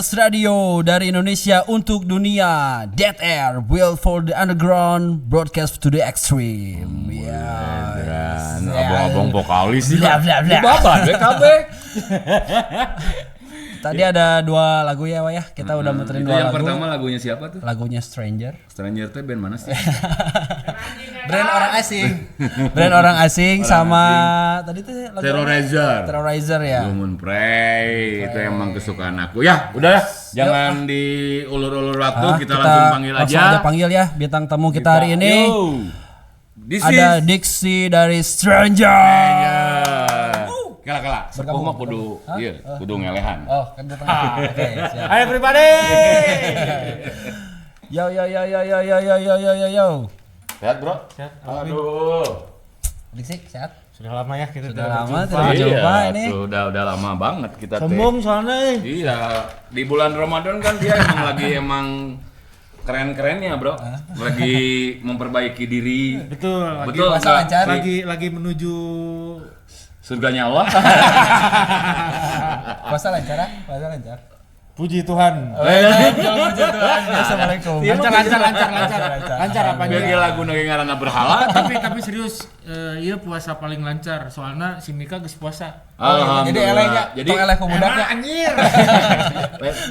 Podcast Radio dari Indonesia untuk dunia. Dead Air, Will for the Underground, Broadcast to the Extreme. Abang-abang vokalis sih. Bla bla bla. Baban BKB. Tadi ada dua lagu ya, Wah ya. Kita udah muterin dua Yang lagu. pertama lagunya siapa tuh? Lagunya Stranger. Stranger teh band mana sih? Brand orang asing. Brand orang asing sama tadi tuh lagu Terrorizer. Terrorizer ya. Human Prey. Itu emang kesukaan aku. Ya, udah ya. Jangan diulur-ulur waktu, kita langsung panggil langsung aja. panggil ya bintang tamu kita hari ini. This Ada is Dixie dari Stranger. Kala-kala, sepuh mah kudu ieu, kudu ngelehan. Oh, kan di tengah. Oke, siap. Hai everybody. Yo yo yo yo yo yo yo yo yo yo yo. Sehat, Bro? Sehat. Aduh. Dixie sehat? Sudah lama ya kita Sudah tidak lama berjumpa. tidak berjumpa ini. Udah lama banget kita teh. Sombong soalnya. Iya, di bulan Ramadan kan dia emang keren-kerennya, Bro. Lagi memperbaiki diri. Betul. Betul, puasa nggak? lancar. Lagi menuju Surganya Allah. Puasa lancar? Puasa lancar. puji Tuhan. Assalamualaikum. Lancar apanya? Biar lagu nage ngaranna berhala. Tapi serius, iya puasa paling lancar. Soalnya si Mika geus puasa. Jadi elehnya, Jadi tong eleh ku budaknya. Anjir.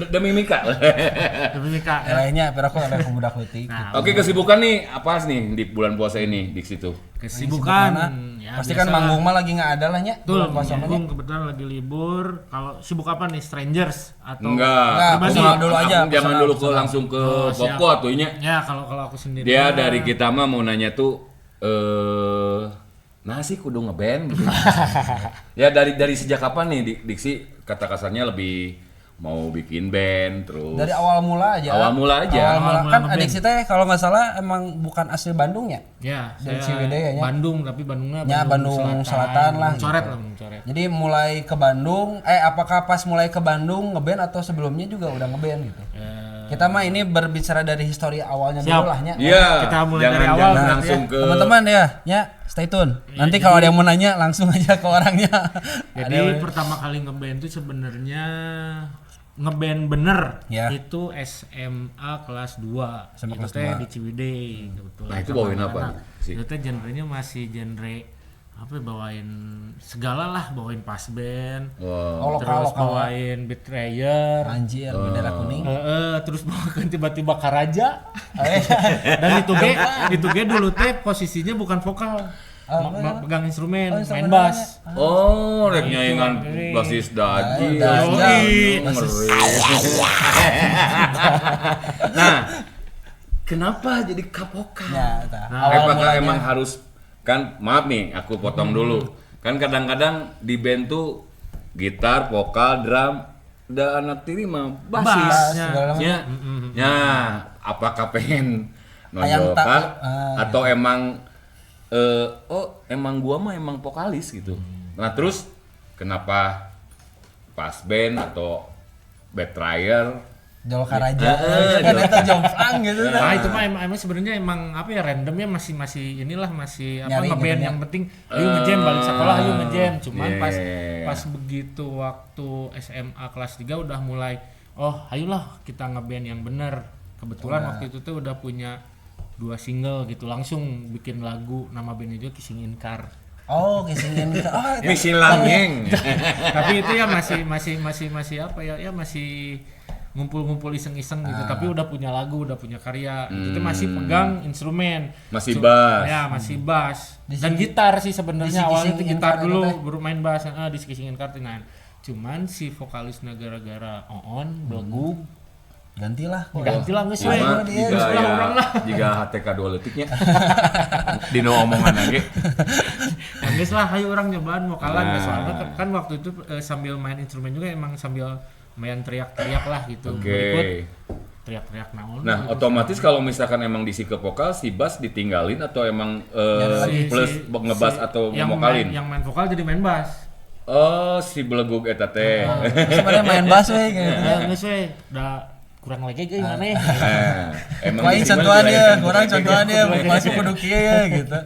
demi Mika. Tapi Mika. Elehnya pira ku eleh ku budak leutik. Nah, Oke, kesibukan nih apa nih di bulan puasa ini di situ? kesibukan. Pasti kan manggung mah lagi enggak ada lah nya. Betul, Puasa mah nya. manggung kebetulan lagi libur. Kalau sibuk apa nih? Strangers atau Enggak, personal dulu aja, Jangan personal, dulu personal. langsung ke siap. pokok tuh nya. Ya, kalau aku sendiri. Dia dari kita mah mau nanya tuh nah sih kudu ngeband gitu. Ya dari sejak kapan nih Diksi kata kasarnya lebih mau bikin band terus Dari awal mula aja. Awal mula aja. Awal mula. Awal mula Kan ngeband. adik sih teh kalau nggak salah emang bukan asli Bandung ya. Ya, Dari saya Ciwidey ya, nya? Bandung, tapi Bandungnya Ya, Bandung Selatan lah, Coret gitu. lah, Coret. Jadi mulai ke Bandung, apakah pas mulai ke Bandung ngeband atau sebelumnya juga udah ngeband gitu? Kita mah ini berbicara dari histori awalnya Siap. dulu lah nya. Iya. Kita mulai jangan, dari awal jangan berarti langsung ke Teman-teman ya, stay tune. Nanti kalau ada yang mau nanya langsung aja ke orangnya. Jadi pertama kali ngeband itu sebenarnya ngeband bener Ya. itu SMA kelas 2. SMA Itu kelas teh 2. di Ciwidey kebetulan. Nah, itu bawain apa Nah, sih? Itu teh genrenya masih genre apa ya, bawain segala lah, bawain pas band. Wow. Terus lokal. bawain Betrayer. Anjir, bendera kuning. Terus bawain tiba-tiba Karaja. Eh, Dan itu ge dulu teh posisinya bukan vokal. Pegang instrumen, main bass. Oh, rek nyaingan basis Daji. Daji. Ngeri. Nah, kenapa jadi kapokal? Ya, tah. Apakah emang harus kan maaf nih aku potong dulu. Kan kadang-kadang di band tuh gitar, vokal, drum, udah anak tiri mah basis. Bass, segala macam. Ya. Ya, apakah pengen Ayang tak- nonjolkan ah, atau emang emang gua mah emang vokalis gitu. Nah, terus kenapa pas band atau Betrayer? Jol Karaja. Kan eta jomplang gitu. Nah itu mah emang sebenarnya emang apa ya, randomnya masih inilah masih apa, Nyari ngeband gitu, yang penting ayo ngejam balik sekolah ayo ngejam. Cuman Yeah. pas begitu waktu SMA kelas 3 udah mulai ayolah kita ngeband yang bener. Kebetulan waktu itu tuh udah punya 2 single gitu, langsung bikin lagu, nama bandnya juga Kissing in Car. Oh, kisingin kita. Oh, Misi langeng. Tapi itu ya masih apa ya masih ngumpul-ngumpul iseng-iseng gitu, tapi udah punya lagu, udah punya karya. Itu masih pegang instrumen. Masih bass. Ya, masih bass. Dan gitar sih sebenarnya awalnya itu Disik-disik gitar ingin dulu, kartu teh. baru main bass. Di Kissing in Car nah. Cuman si vokalisnya gara-gara belegug, gantilah. gantilah geus we. Cuma dia, jika ulah urang lah. jika HTK 2 letiknya dino omongan lagi. Geus lah ayo orang nyobaan vokalan. Nah. Soalnya kan waktu itu sambil main instrumen juga emang sambil main teriak-teriak lah gitu. Oke. Berikut teriak-teriak naon. Nah, gitu. otomatis kalau misalkan emang diisi ke vokal, si bass ditinggalin atau emang plus ngebass atau yang ngevokalin? yang main vokal jadi main bass. Oh, si belegug eta teh. Sebenarnya main bass we gitu. Geus we, udah kurang lagi ge maneh. Emang Lain isi mah contohan juga ya, gitu. kurang contohan ya, masuk kudu kieu ya gitu.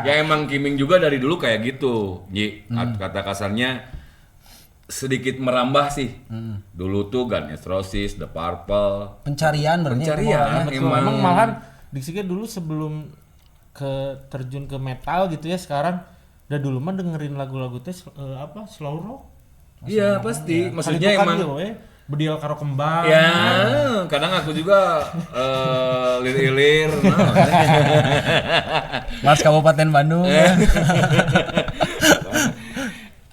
Ya emang Kiming juga dari dulu kayak gitu. Ji, kata kasarnya sedikit merambah sih. Dulu tuh Guns N' Roses, The Purple. Pencarian berarti. Pencarian. Betul. Emang malahan Dixiga dulu sebelum terjun ke metal gitu ya, sekarang udah dulu mah dengerin lagu-lagu teh slow rock. Iya pasti. Maksudnya Kali itu kan emang. dia, we, Bedial karo kembang. Ya, kadang aku juga lir-ilir. Mas Kabupaten Bandung.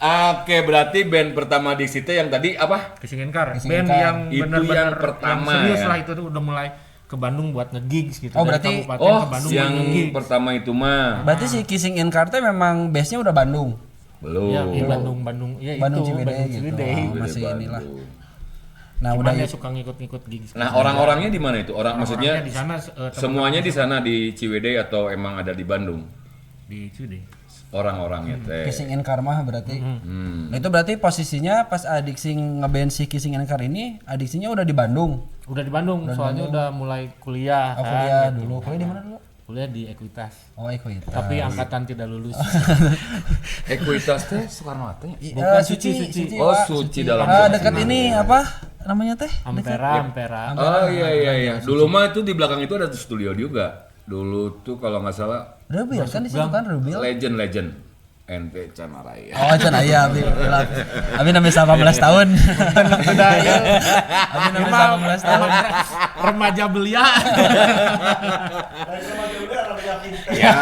Oke, berarti band pertama di situ yang tadi apa? Kissing and Car. Kissing Band and Car. yang Itu benar-benar yang pertama serius ya. lah, itu tuh udah mulai ke Bandung buat nge-gigs gitu. Oh, Dari berarti- kabupaten Oh, ke Bandung yang buat nge-gigs. pertama itu mah Berarti si Kissing in Car teh memang base-nya udah Bandung. belum. Ya, di Bandung ya Bandung itu Ciwidey Bandung gitu. Ciwidey. Oh, masih Bandung. inilah. Nah, Cuman udah dia suka ngikut-ngikut gigs. Nah, orang-orangnya di mana itu? Maksudnya Orangnya di sana semuanya di sana di Ciwidey atau emang ada di Bandung? di Ciwidey. Orang-orangnya teh. Kissing in Car mah berarti. Hmm. Nah, itu berarti posisinya pas Adixing ngeband si Kissing in Car ini, Adixinya udah di Bandung. Udah di Bandung, soalnya udah mulai kuliah Oh, kan. kuliah dulu. Kuliah di mana dulu? Kuliah di Ekuitas. Oh, Ekuitas. Tapi angkatan tidak lulus. Ekuitas teh Soekarno Hatta ya? Bukan, Suci. Oh, Wak. Suci dalam Dekat ini apa namanya teh? Ampera. Oh iya. Dulu mah itu di belakang itu ada studio juga. Dulu tuh kalau nggak salah Rubil kan di situ kan Rubil. Legend NP Canaraya. Oh, can aya abi namanya 18 tahun. Udah ya. Abi namanya 18 tahun. Remaja belia. Ya.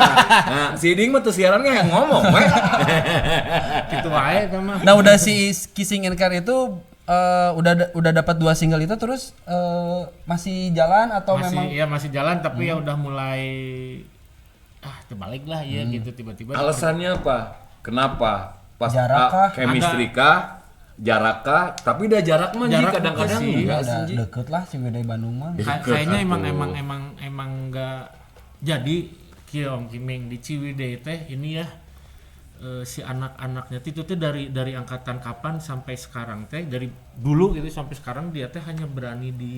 Nah, si Ding mah tuh siarannya yang ngomong, we. Gitu wae mah. Nah, udah si Kissing in Car itu udah dapat 2 single itu terus masih jalan atau memang Masih jalan tapi ya udah mulai terbalik lah ya gitu tiba-tiba. Alasannya apa? Kenapa? Pas Jarak kah? chemistry kah? Jarak kah? Tapi udah jarak mah Ji, Jarak kadang-kadang sih. enggak udah sih, Ji. deket lah Ciwidey Bandung mah. Kayaknya atuh. emang enggak jadi kieu Om Kiming di Ciwidey teh ini ya si anak-anaknya itu tuh dari angkatan kapan sampai sekarang teh, dari dulu gitu sampai sekarang dia teh hanya berani di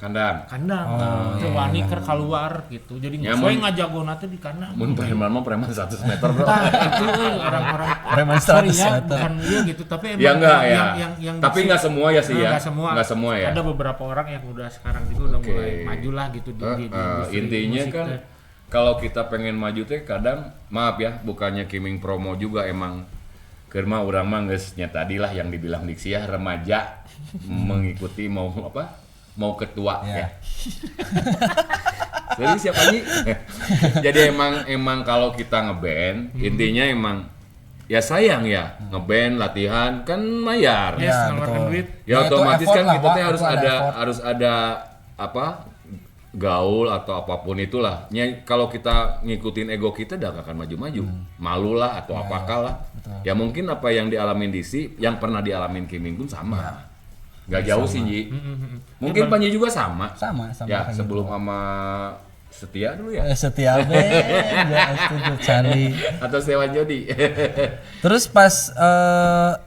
Kandang. kandang, teu wani keur keluar gitu. Jadi Ya, sesuai mun- ngajagona teh di kandang. Mun preman mah preman 100 meter, Bro. Tah, itu orang-orang Preman sorry 100 ya, meter. bukan iya gitu, tapi emang Ya enggak ya. yang Tapi di- enggak semua ya sih ya. Enggak semua. Enggak semua ya. Ada beberapa orang yang udah sekarang juga udah Oke. mulai maju lah gitu di industri Intinya musik kan teh. kalau kita pengen maju teh kadang maaf ya, bukannya Kiming promo juga emang kerma urang mah geus nya tadi lah yang dibilang Diksi ya, remaja mengikuti mau apa? Mau ketua Ya. ya. Jadi siapa nih? Jadi emang kalau kita ngeband, intinya emang ya sayang ya, ngeband latihan kan bayar. Yes, Ya, ngeluarkan betul. duit. Ya Ya, itu otomatis effort kan lah, kita Pak. teh harus Itu ada ada effort. harus ada apa gaul atau apapun itulah. Kalau kita ngikutin ego kita udah gak akan maju-maju. Malu lah atau apakah lah. Ya mungkin apa yang dialamin Disi, yang pernah dialamin Kiming pun sama. Gak jauh sih Ji. Mungkin Panji juga sama. sama Ya kayak sebelum sama Setia dulu ya. gitu. Setia itu Charlie. Atau Sewan Jodi. Terus pas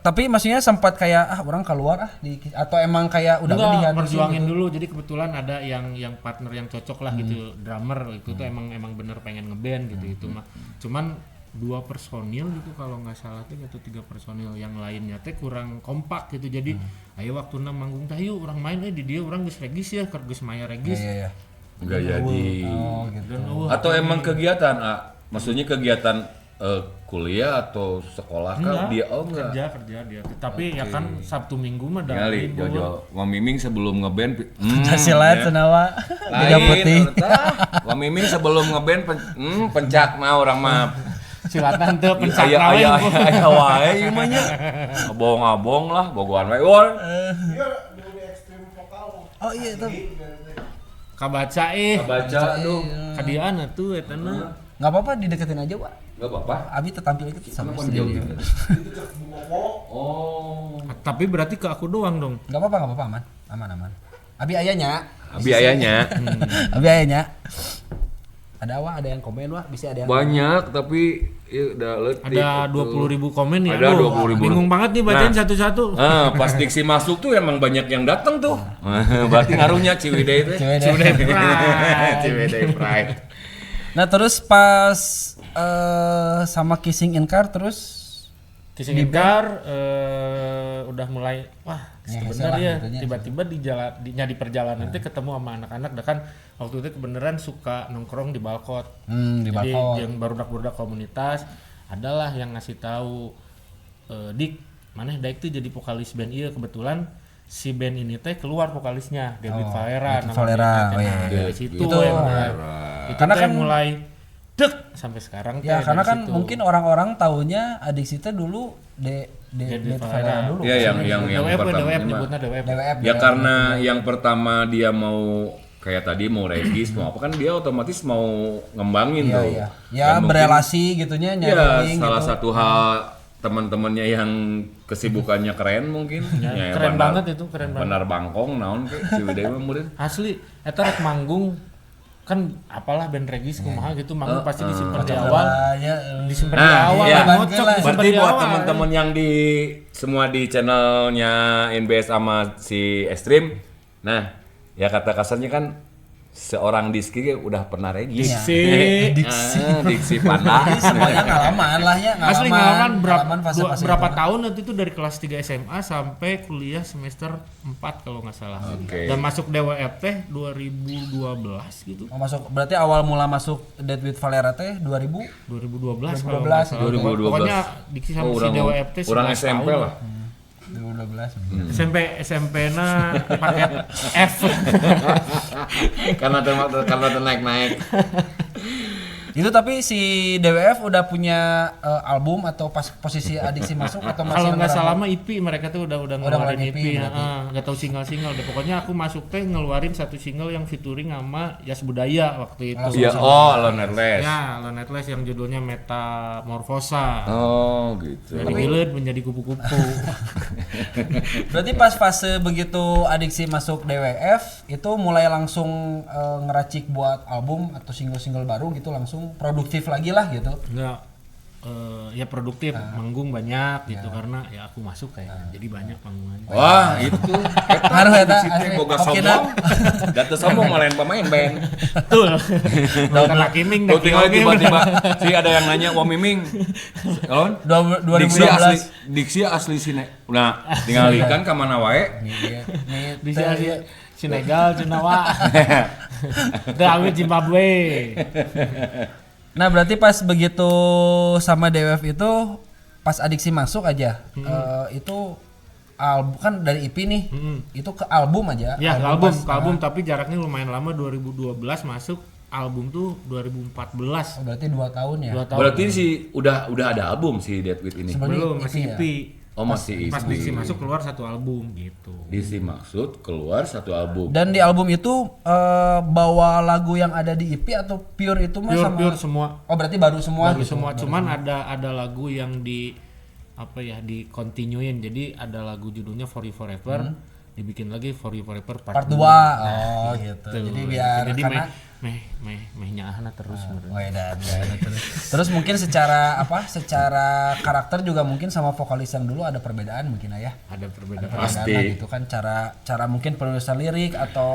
tapi maksudnya sempat kayak orang keluar atau emang kayak udah Enggak, dihabisin perjuangin gitu? dulu. Jadi kebetulan ada yang partner yang cocok lah gitu, drummer itu tuh emang bener pengen ngeband gitu itu mah. Cuman 2 personil gitu kalau nggak salah tuh atau 3 personil yang lainnya teh kurang kompak gitu. Jadi ayo waktu manggung teh yuk orang main di dia orang geus regis ya, keur geus maya regis. Iya. Enggak jadi. Oh gitu. Dan Atau emang kegiatan, maksudnya kegiatan kuliah atau sekolah kan dia enggak. kerja dia. Tapi ya kan Sabtu Minggu mah Ngali dari Jojo, Wah Miming sebelum ngeband Silat senawa tiga putih. Wah Miming sebelum ngeband pencak mah orang mah. silatan teu pencak Aya nawe. aya wae ieu mah nya. Abong-abong lah, bogohan wae. Woi. Oh iya itu. Kabaca Baca tuh. kadian atuh eta na. Nggak apa-apa dideketin aja, Wak. Enggak apa-apa. Abi tetampil itu sama Kenapa studio. jauh gitu? Oh. Tapi berarti ke aku doang dong. Nggak apa-apa aman. Abi ayahnya. Abi ayahnya Abi ayahnya. Ada Wak, ada yang komen Wak, bisa ada yang banyak tapi ya udah letih. Ada 20.000 komen ya. Ada Aduh, 20.000. bingung banget nih bacain Nah. satu-satu. Pas Diksi masuk tuh emang banyak yang datang tuh. Berarti ngaruhnya Ciwidey itu. Ciwidey. Ciwidey Pride. Nah terus pas sama Kissing in Car terus Kissing in Car udah mulai wah sebenarnya ya gitu, tiba-tiba di perjalanan itu ketemu sama anak-anak dah kan waktu itu kebenaran suka nongkrong di balkot. Di Jadi balkon. yang barudak-barudak komunitas adalah yang ngasih tahu Dik mana Daik tuh jadi vokalis band ieu kebetulan si band ini teh keluar vokalisnya David Valera David Valera. bandnya. Oh, iya. Nah, dari situ Itu, yang mulai itu karena teh kan- mulai dek sampai sekarang Ya teh karena dari kan situ. mungkin orang-orang taunya Adiksi teh dulu David Valera Valera dulu. Iya yang DWF pertama nyebutnya DWF. DWF. ya karena yang pertama dia mau kayak tadi mau regis mau apa kan dia otomatis mau ngembangin Iya, tuh. iya. Ya Dan mungkin- berelasi gitunya ya nyari salah gitu. satu hal teman-temannya yang kesibukannya keren mungkin Ya, keren banget itu, keren banget. benar bangkong naon ke si Widai mah murid Asli eta rek manggung kan apalah band regis kumaha gitu manggung pasti disimpan di Cocok awal. lah, ya. Disimpan Nah, di awal, iya. ngocok disimpan berarti di buat awal. teman-teman yang di semua di channelnya NBS sama si Extreme nah ya kata kasarnya kan seorang Diksi udah pernah regis Diksi pandang Jadi semuanya ngalaman lah ya, Asli ngalaman fase-fase berapa itu. tahun nanti itu dari kelas 3 SMA sampai kuliah semester 4 kalau nggak salah. Oke. Dan masuk DWF teh 2012 gitu. Oh, masuk berarti awal mula masuk Dead with Valera teh 2000 2012 2012, kalau nggak salah. 2012. Pokoknya Diksi sama si DWF teh orang 11 SMP tahun. lah 2012. SMP na paket F. karena naik-naik Itu tapi si DWF udah punya album atau pas posisi Adiksi masuk atau masih Kalau nggak ngeraba- salah mah EP mereka tuh udah ngeluarin ngeluarin EP, EP berarti. nggak tahu single deh. Pokoknya aku masuk teh ngeluarin satu single yang featuring sama Yas Budaya waktu itu. iya Lonerless Ya, Lonetless yang judulnya Metamorfosa. oh gitu Dari hilet menjadi kupu-kupu. Berarti pas fase begitu Adiksi masuk DWF itu mulai langsung ngeracik buat album atau single-single baru gitu langsung produktif lagi lah gitu. Enggak ya produktif, manggung banyak gitu karena ya aku masuk kayak jadi banyak panggungan. wah itu Ngaruh eta Diksi teh asli. boga Okina. sombong data sombong ngalahin pemain band Betul. Bukan laki ming tuh tinggal tiba-tiba si ada yang nanya wah miming lawan Diksi asli 2012. Diksi asli sini nah tinggal ikan ke mana wae di Senegal, Jenawa. Dari Zimbabwe. Nah berarti pas begitu sama DWF itu pas Adiksi masuk aja itu album kan dari EP nih itu ke album aja. Ya, ke pas- album tapi jaraknya lumayan lama 2012 masuk album tuh 2014. berarti 2 tahun ya. 2 tahun. berarti sih udah ada album si Deadwit ini Sebelum belum EP masih ya? EP. oh masih Pas EP Diksi masuk keluar satu album gitu. Diksi maksud keluar satu album Dan di album itu bawa lagu yang ada di EP atau pure itu mah sama Pure semua. Oh berarti baru semua Baru gitu. semua cuman ada lagu yang di apa ya di continuein. Jadi ada lagu judulnya For You Forever dibikin lagi For You Forever Part 2. Part Oh gitu. Tuh. Jadi biar Jadi karena meh nyahana terus sebenarnya. oh ya terus mungkin secara karakter juga mungkin sama vokalis yang dulu ada perbedaan mungkin ya. Ada perbedaan. Pasti. Perbedaan gitu kan cara mungkin penulisan lirik atau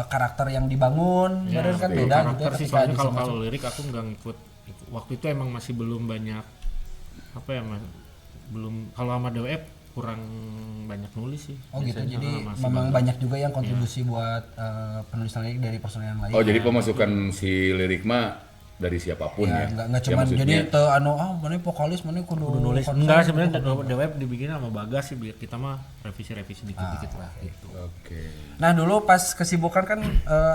karakter yang dibangun bener kan beda gitu Karakter sih ketika soalnya Adiksi kalau masuk. lirik aku nggak ngikut. Waktu itu emang masih belum banyak apa ya mas, belum kalau sama DWF kurang banyak nulis sih. Oh gitu, Biasanya, jadi masih memang banyak juga yang kontribusi buat penulisan lirik dari personel yang lain. oh jadi pemasukan si lirik mah dari siapapun ya, Nggak Ya, cuma maksudnya- jadi mana vokalis mana kudu nulis. konsep. Enggak sebenarnya DWF dibikin sama Bagas sih biar kita mah revisi dikit-dikit lah gitu. oke Nah dulu pas kesibukan kan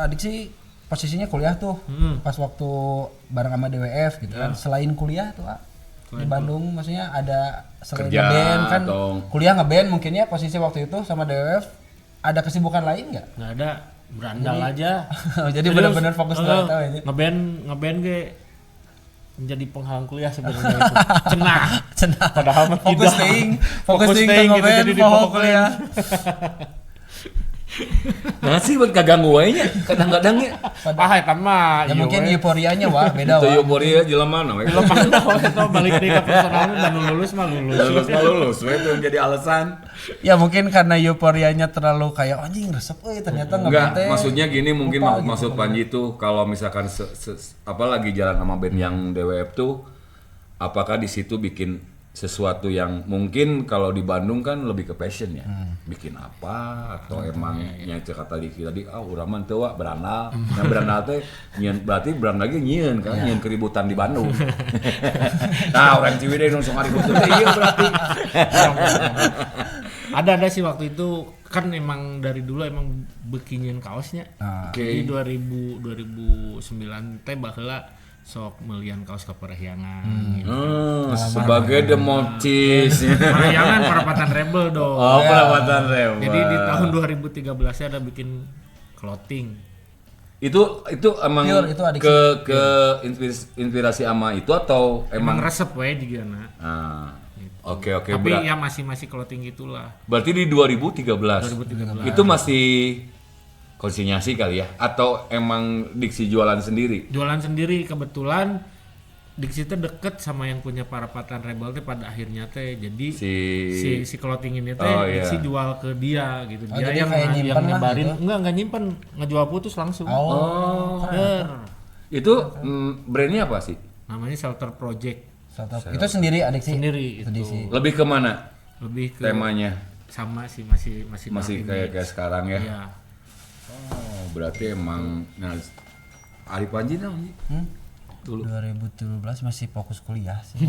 Adiksi posisinya kuliah tuh pas waktu bareng sama DWF gitu kan. Selain kuliah tuh di Bandung maksudnya ada selain Kerja ngeband kan atau- kuliah ngeband mungkin ya posisi waktu itu sama DWF ada kesibukan lain nggak? Nggak ada berandal aja. Jadi benar-benar fokus Terus, nggak tahu ini. ngeband ge menjadi penghalang kuliah sebenarnya itu. Cenah. Cenah. Padahal mah Fokus tidak. ting Fokus ke ting gitu, ngeband jadi pohon difokusin. kuliah. nah sih buat kaganggu wae nya kadang-kadang ya Ah eta mah Ya ieu mungkin we. euforianya wah beda itu wah. euforia jelema we Belum mana we itu balik deui ka personalnya dan lulus mah lulus we itu yang jadi alasan Ya mungkin karena euforianya terlalu kayak anjing resep euy ternyata enggak ngeband teh. maksudnya gini mungkin lupa gitu. maksud Panji tuh kalau misalkan apa lagi jalan sama band yang DWF tuh apakah di situ bikin sesuatu yang mungkin kalau di Bandung kan lebih ke passion ya, bikin apa atau emangnya cek kata tadi urang mah teu berandal, nah berandal teh nyeun berarti berandal ge nyieun kan nyieun keributan di Bandung. Nah orang Ciwidey nu sok ribut teh ieu berarti. Ada sih waktu itu kan emang dari dulu emang bikinnya kaosnya. Jadi 2009 teh baheula sok melian kaos keperhyangan gitu. Sebagai the mocis. Perhyangan Perapatan Rebel dong. Oh, Perapatan Rebel. Jadi di tahun 2013 ada bikin clothing. Itu emang Pure, itu adiksi. ke inspirasi ama itu atau Emang emang resep we jigana. Oke, Tapi ya masih clothing gitulah. berarti di 2013. Itu masih konsinyasi kali ya atau emang Diksi jualan sendiri? Jualan sendiri kebetulan Diksi teh deket sama yang punya Perapatan Rebel teh pada akhirnya teh jadi si clothing ini teh Diksi jual ke dia gitu. Dia jadi yang kayak nyimpen lah nyebarin gitu? enggak nyimpen, ngejual putus langsung. Itu brandnya apa sih? Namanya Shelter Project. Itu sendiri adiksi. Sendiri itu. Lebih ke mana Lebih ke temanya? sama sih masih Kayak sekarang ya? Iya. Oh, berarti emang Ari Panji naon? Dulu 2017 masih fokus kuliah sih.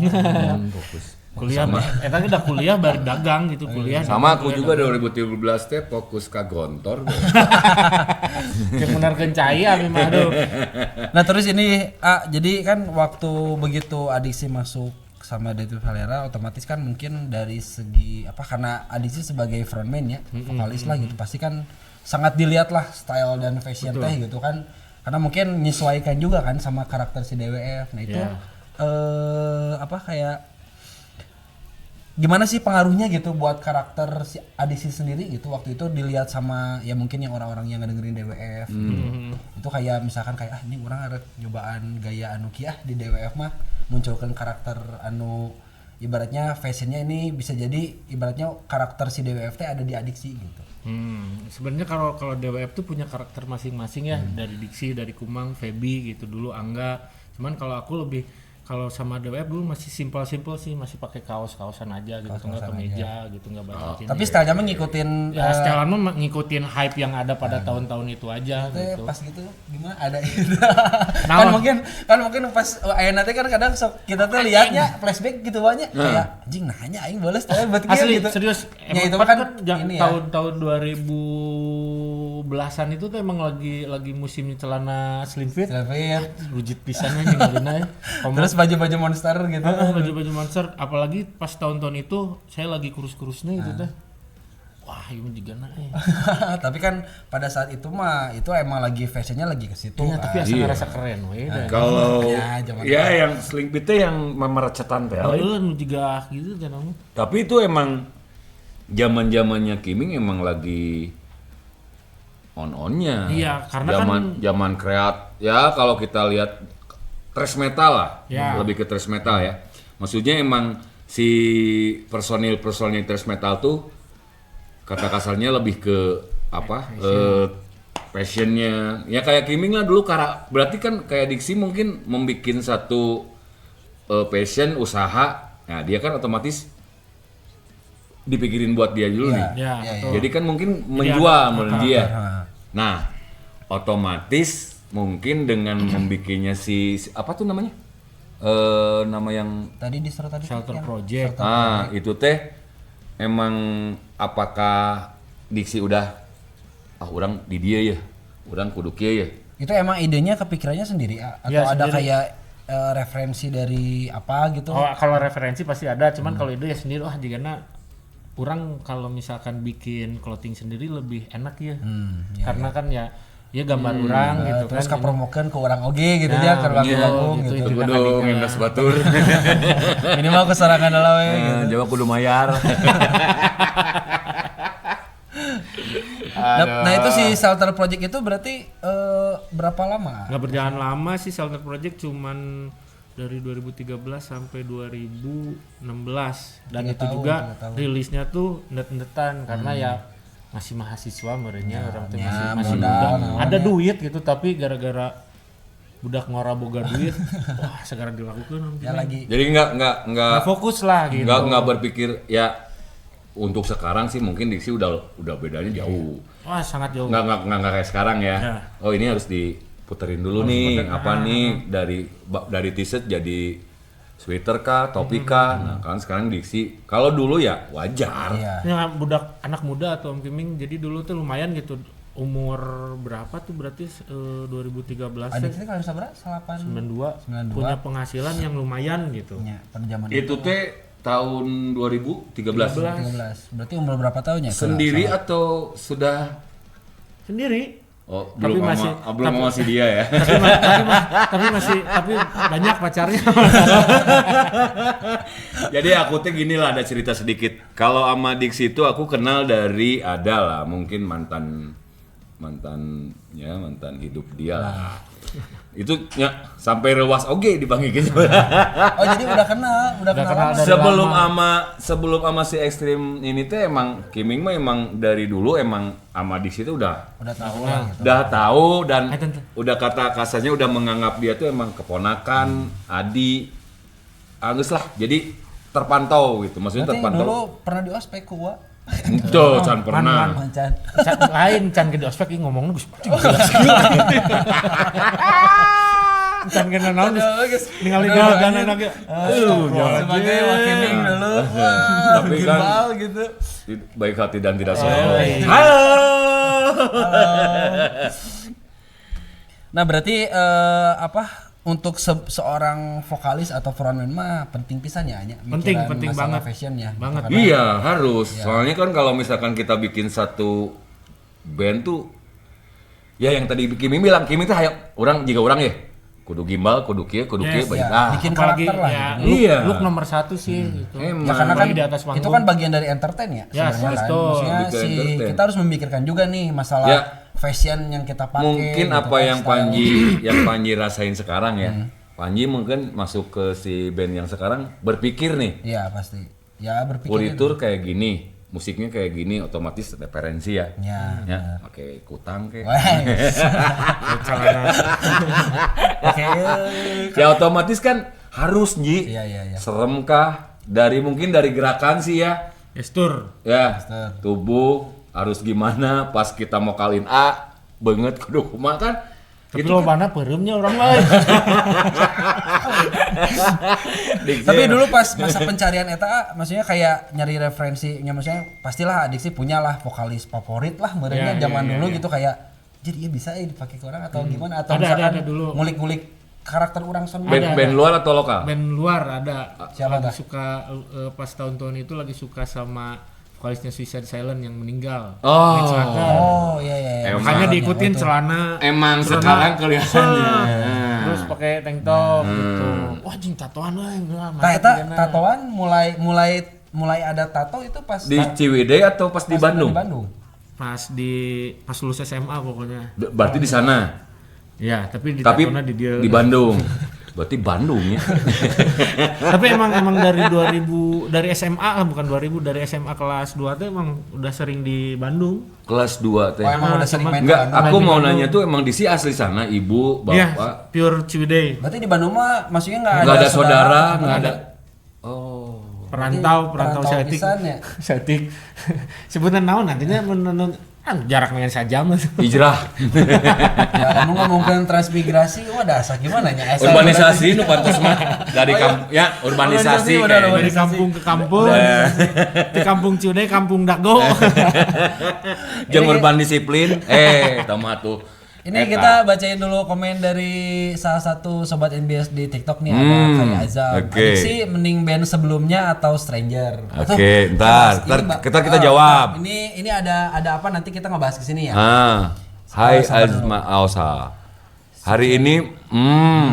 Fokus. Kuliah eta udah kuliah baru dagang gitu kuliah. Sama aku juga 2017 teh fokus ka gontor. Yang benar kencai abi mah aduh. Nah terus ini jadi kan waktu begitu adiksi masuk sama Detu Valera otomatis kan mungkin dari segi apa karena adiksi sebagai frontman ya vokalis lah gitu pasti kan sangat dilihat lah style dan fashion teh gitu kan karena mungkin menyesuaikan juga kan sama karakter si DWF. Nah itu apa kayak gimana sih pengaruhnya gitu buat karakter si adiksi sendiri gitu waktu itu dilihat sama ya mungkin yang orang-orang yang ngedengerin DWF itu kayak misalkan kayak ini orang ada nyobaan gaya anu kiah di DWF mah munculkan karakter anu ibaratnya fashionnya ini bisa jadi ibaratnya karakter si DWF teh ada di adiksi gitu. Sebenarnya kalau DWF tuh punya karakter masing-masing ya dari Diksi, dari Kumang, Feby gitu dulu Angga. Cuman kalau aku lebih kalau sama DWF dulu masih simpel sih masih pakai kaos-kaosan aja gitu nggak kemeja gitu nggak banyak. Tapi stylenya mah ngikutin ya style mah ngikutin hype yang ada pada tahun-tahun itu aja gitu. Pas gitu gimana ada itu. kan mungkin pas aya nanti kan kadang sok kita tuh lihatnya flashback gitu banyak kayak anjing nanya aing boleh style buat asli gitu. serius Ya itu kan ini ya. tahun 2010-an itu tuh emang lagi musimnya celana slim fit. Rujit pisannya ninggalin aja. Terus baju-baju monster gitu. Baju-baju monster apalagi pas tahun-tahun itu saya lagi kurus-kurusnya gitu teh. Wah, ini juga naik. Tapi kan pada saat itu mah itu emang lagi fashionnya lagi ke situ kan. Tapi asal ngerasa keren we. Kalau yang sling fit yang memerecetan teh. Heeh, juga gitu jangan. Tapi itu emang zaman-zamannya Kiming emang lagi on-onnya. Iya, karena zaman kreat. Ya kalau kita lihat thrash metal lah, lebih ke thrash metal ya. Maksudnya emang si personil thrash metal tuh kata kasarnya lebih ke apa? Passionnya. Ya kayak Kiming lah dulu berarti kan kayak Diksi mungkin membikin satu passion usaha. Nah dia kan otomatis dipikirin buat dia dulu nih. Jadi kan mungkin menjual menurut dia. Nah otomatis mungkin dengan membikinnya si apa tuh namanya nama yang tadi disuruh tadi Shelter Project. Itu teh emang apakah Diksi udah orang di dia ya orang kudu kieu ya itu emang idenya kepikirannya sendiri atau ada sendiri. Kayak referensi dari apa gitu? Kalau referensi pasti ada cuman kalau ide ya sendiri jigana orang kalau misalkan bikin clothing sendiri lebih enak ya karena kan ya gambar orang gitu terus kan. Promokeun ke orang oge gitu dia ke bangung gitu. Kudu ngendas batur. Ini mau kesarangan lah we gitu. Jawa kudu mayar. Nah itu si Shelter Project itu berarti berapa lama? Nggak berjalan lama sih Shelter Project cuman dari 2013 sampai 2016 dan itu juga rilisnya tuh net-netan karena ya masih mahasiswa merenya orang tuh masih muda ada duit gitu tapi gara-gara budak ngora boga duit, wah segera dilakukan. Ya lagi. Jadi nggak Nggak fokus lah gitu. nggak berpikir ya untuk sekarang sih mungkin diksi udah bedanya jauh. Wah sangat jauh. Nggak kayak sekarang ya. Ya. Oh ini harus diputerin dulu nih apa nih dari t-shirt jadi sweater kah, topi kah. Nah kan sekarang diksi. Kalau dulu ya wajar. Iya. Ya, budak anak muda atau Om Kiming, jadi dulu tuh lumayan gitu. Umur berapa tuh berarti 2013 Adik saya kalau bisa berapa? 92 punya penghasilan yang lumayan gitu. Ya, pada zaman Itu teh tahun 2013. 13. Berarti umur berapa tahun ya? Sendiri atau sudah? Sendiri. Oh, Tapi belum masih dia ya. tapi banyak pacarnya. Jadi aku tuh gini lah, ada cerita sedikit. Kalau sama Diksi itu aku kenal dari ada lah mungkin mantan hidup dia lah. Itu ya sampai rewas oge dipanggil gitu. Oh jadi udah kenal kenal dari sebelum ama si ekstrim ini tuh emang Kiming mah emang dari dulu emang ama Diksi itu udah tahu lah gitu. udah tahu dan udah kata kasarnya udah menganggap dia tuh emang keponakan, adik, Agus lah. Jadi terpantau gitu, maksudnya Berarti terpantau. dulu pernah di ospek gua. Tuh, can pernah. Mancan. Lain can ke di ospek ini ngomong geus can kena naon ningali gana lagi. Sebagai wakilin dulu. Tapi kan Gimbal gitu. baik hati dan tidak sombong. Halo. Nah berarti untuk seorang vokalis atau frontman mah penting pisan ya Anya? Penting masalah banget. fashion ya. Banget. Karena- Iya, harus. Soalnya kan kalau misalkan kita bikin satu band tuh ya yang tadi Kimi bilang, Kimi tuh orang ya kudu gimbal, kudu kieu, Yes, baik. ya. Bikin Apalagi karakter lah ya, gitu. Iya. look nomor 1 sih gitu. Emang. Ya karena kan Apalagi di atas panggung. itu kan bagian dari entertain ya Ya, sebenarnya kan. betul. Maksudnya Lebih ke entertain. kita harus memikirkan juga nih masalah Ya. fashion yang kita pakai. Mungkin gitu apa kan, yang style. Panji rasain sekarang ya. Panji mungkin masuk ke si band yang sekarang berpikir nih, Iya pasti. Ya berpikir. Puritur kayak gini, musiknya kayak gini, otomatis referensi ya. Ya. Pakai kutang kayak. Oke. Ya otomatis kan harus Ji. Iya. Serem kah? Mungkin dari gerakan sih ya. Gestur. Ya, tubuh harus gimana pas kita mau kalin A, banget kudu kumaha kan. Tapi lo mana pereumnya orang lain. Tapi dulu pas masa pencarian eta maksudnya kayak nyari referensinya, maksudnya pastilah Adiksi punya lah vokalis favorit lah merenya zaman dulu gitu kayak jadi ya bisa dipakai ke orang atau gimana atau Ada dulu. ngulik-ngulik karakter orang son. Band luar atau lokal? Band luar ada. Siapa lagi dah? suka pas tahun-tahun itu lagi suka sama vokalisnya Suicide Silent yang meninggal. Oh. Mitch Hacker. Oh iya. Emang. Makanya diikutin celana. Emang sekarang kelihatannya. Terus pakai tank top gitu. Wah jing tatoan lah. Nah eta tatoan mulai ada tato itu pas Di Ciwidey atau pas di Bandung? Di Bandung. Pas lulus SMA pokoknya. Berarti di sana. Ya, tapi di Tapi tatona di dia. di Bandung. Berarti Bandung ya. Tapi emang dari 2000 dari SMA lah bukan 2000 dari SMA kelas 2 tuh emang udah sering di Bandung. Kelas 2 teh. Oh emang udah sering main ke Enggak, Bandung. aku mau nanya tuh emang di si asli sana, ibu, Iya, bapak. pure Ciwidey. Berarti di Bandung mah maksudnya nggak Enggak ada saudara, nggak enggak ada. Oh. Perantau setik. pisan ya. Setik. Sebutan naon nantinya menurut jarak dengan sajam. Hijrah. Ya kamu ngomongin transmigrasi, dasar gimana ya? Urbanisasi nu pantes mah dari ya urbanisasi Urbanisasi, kayaknya. Dari kampung ke kampung. Di kampung Ciwidey, kampung Dago. Jeung urban disiplin. Tama tuh. Ini kita bacain dulu komen dari salah satu sobat NBS di TikTok nih, ada kayak Azam. oke. Adiksi mending band sebelumnya atau Stranger? Oke, ntar kita jawab. Ini ada apa nanti kita ngebahas ke sini ya. Hai Azma Ausa. Hari ini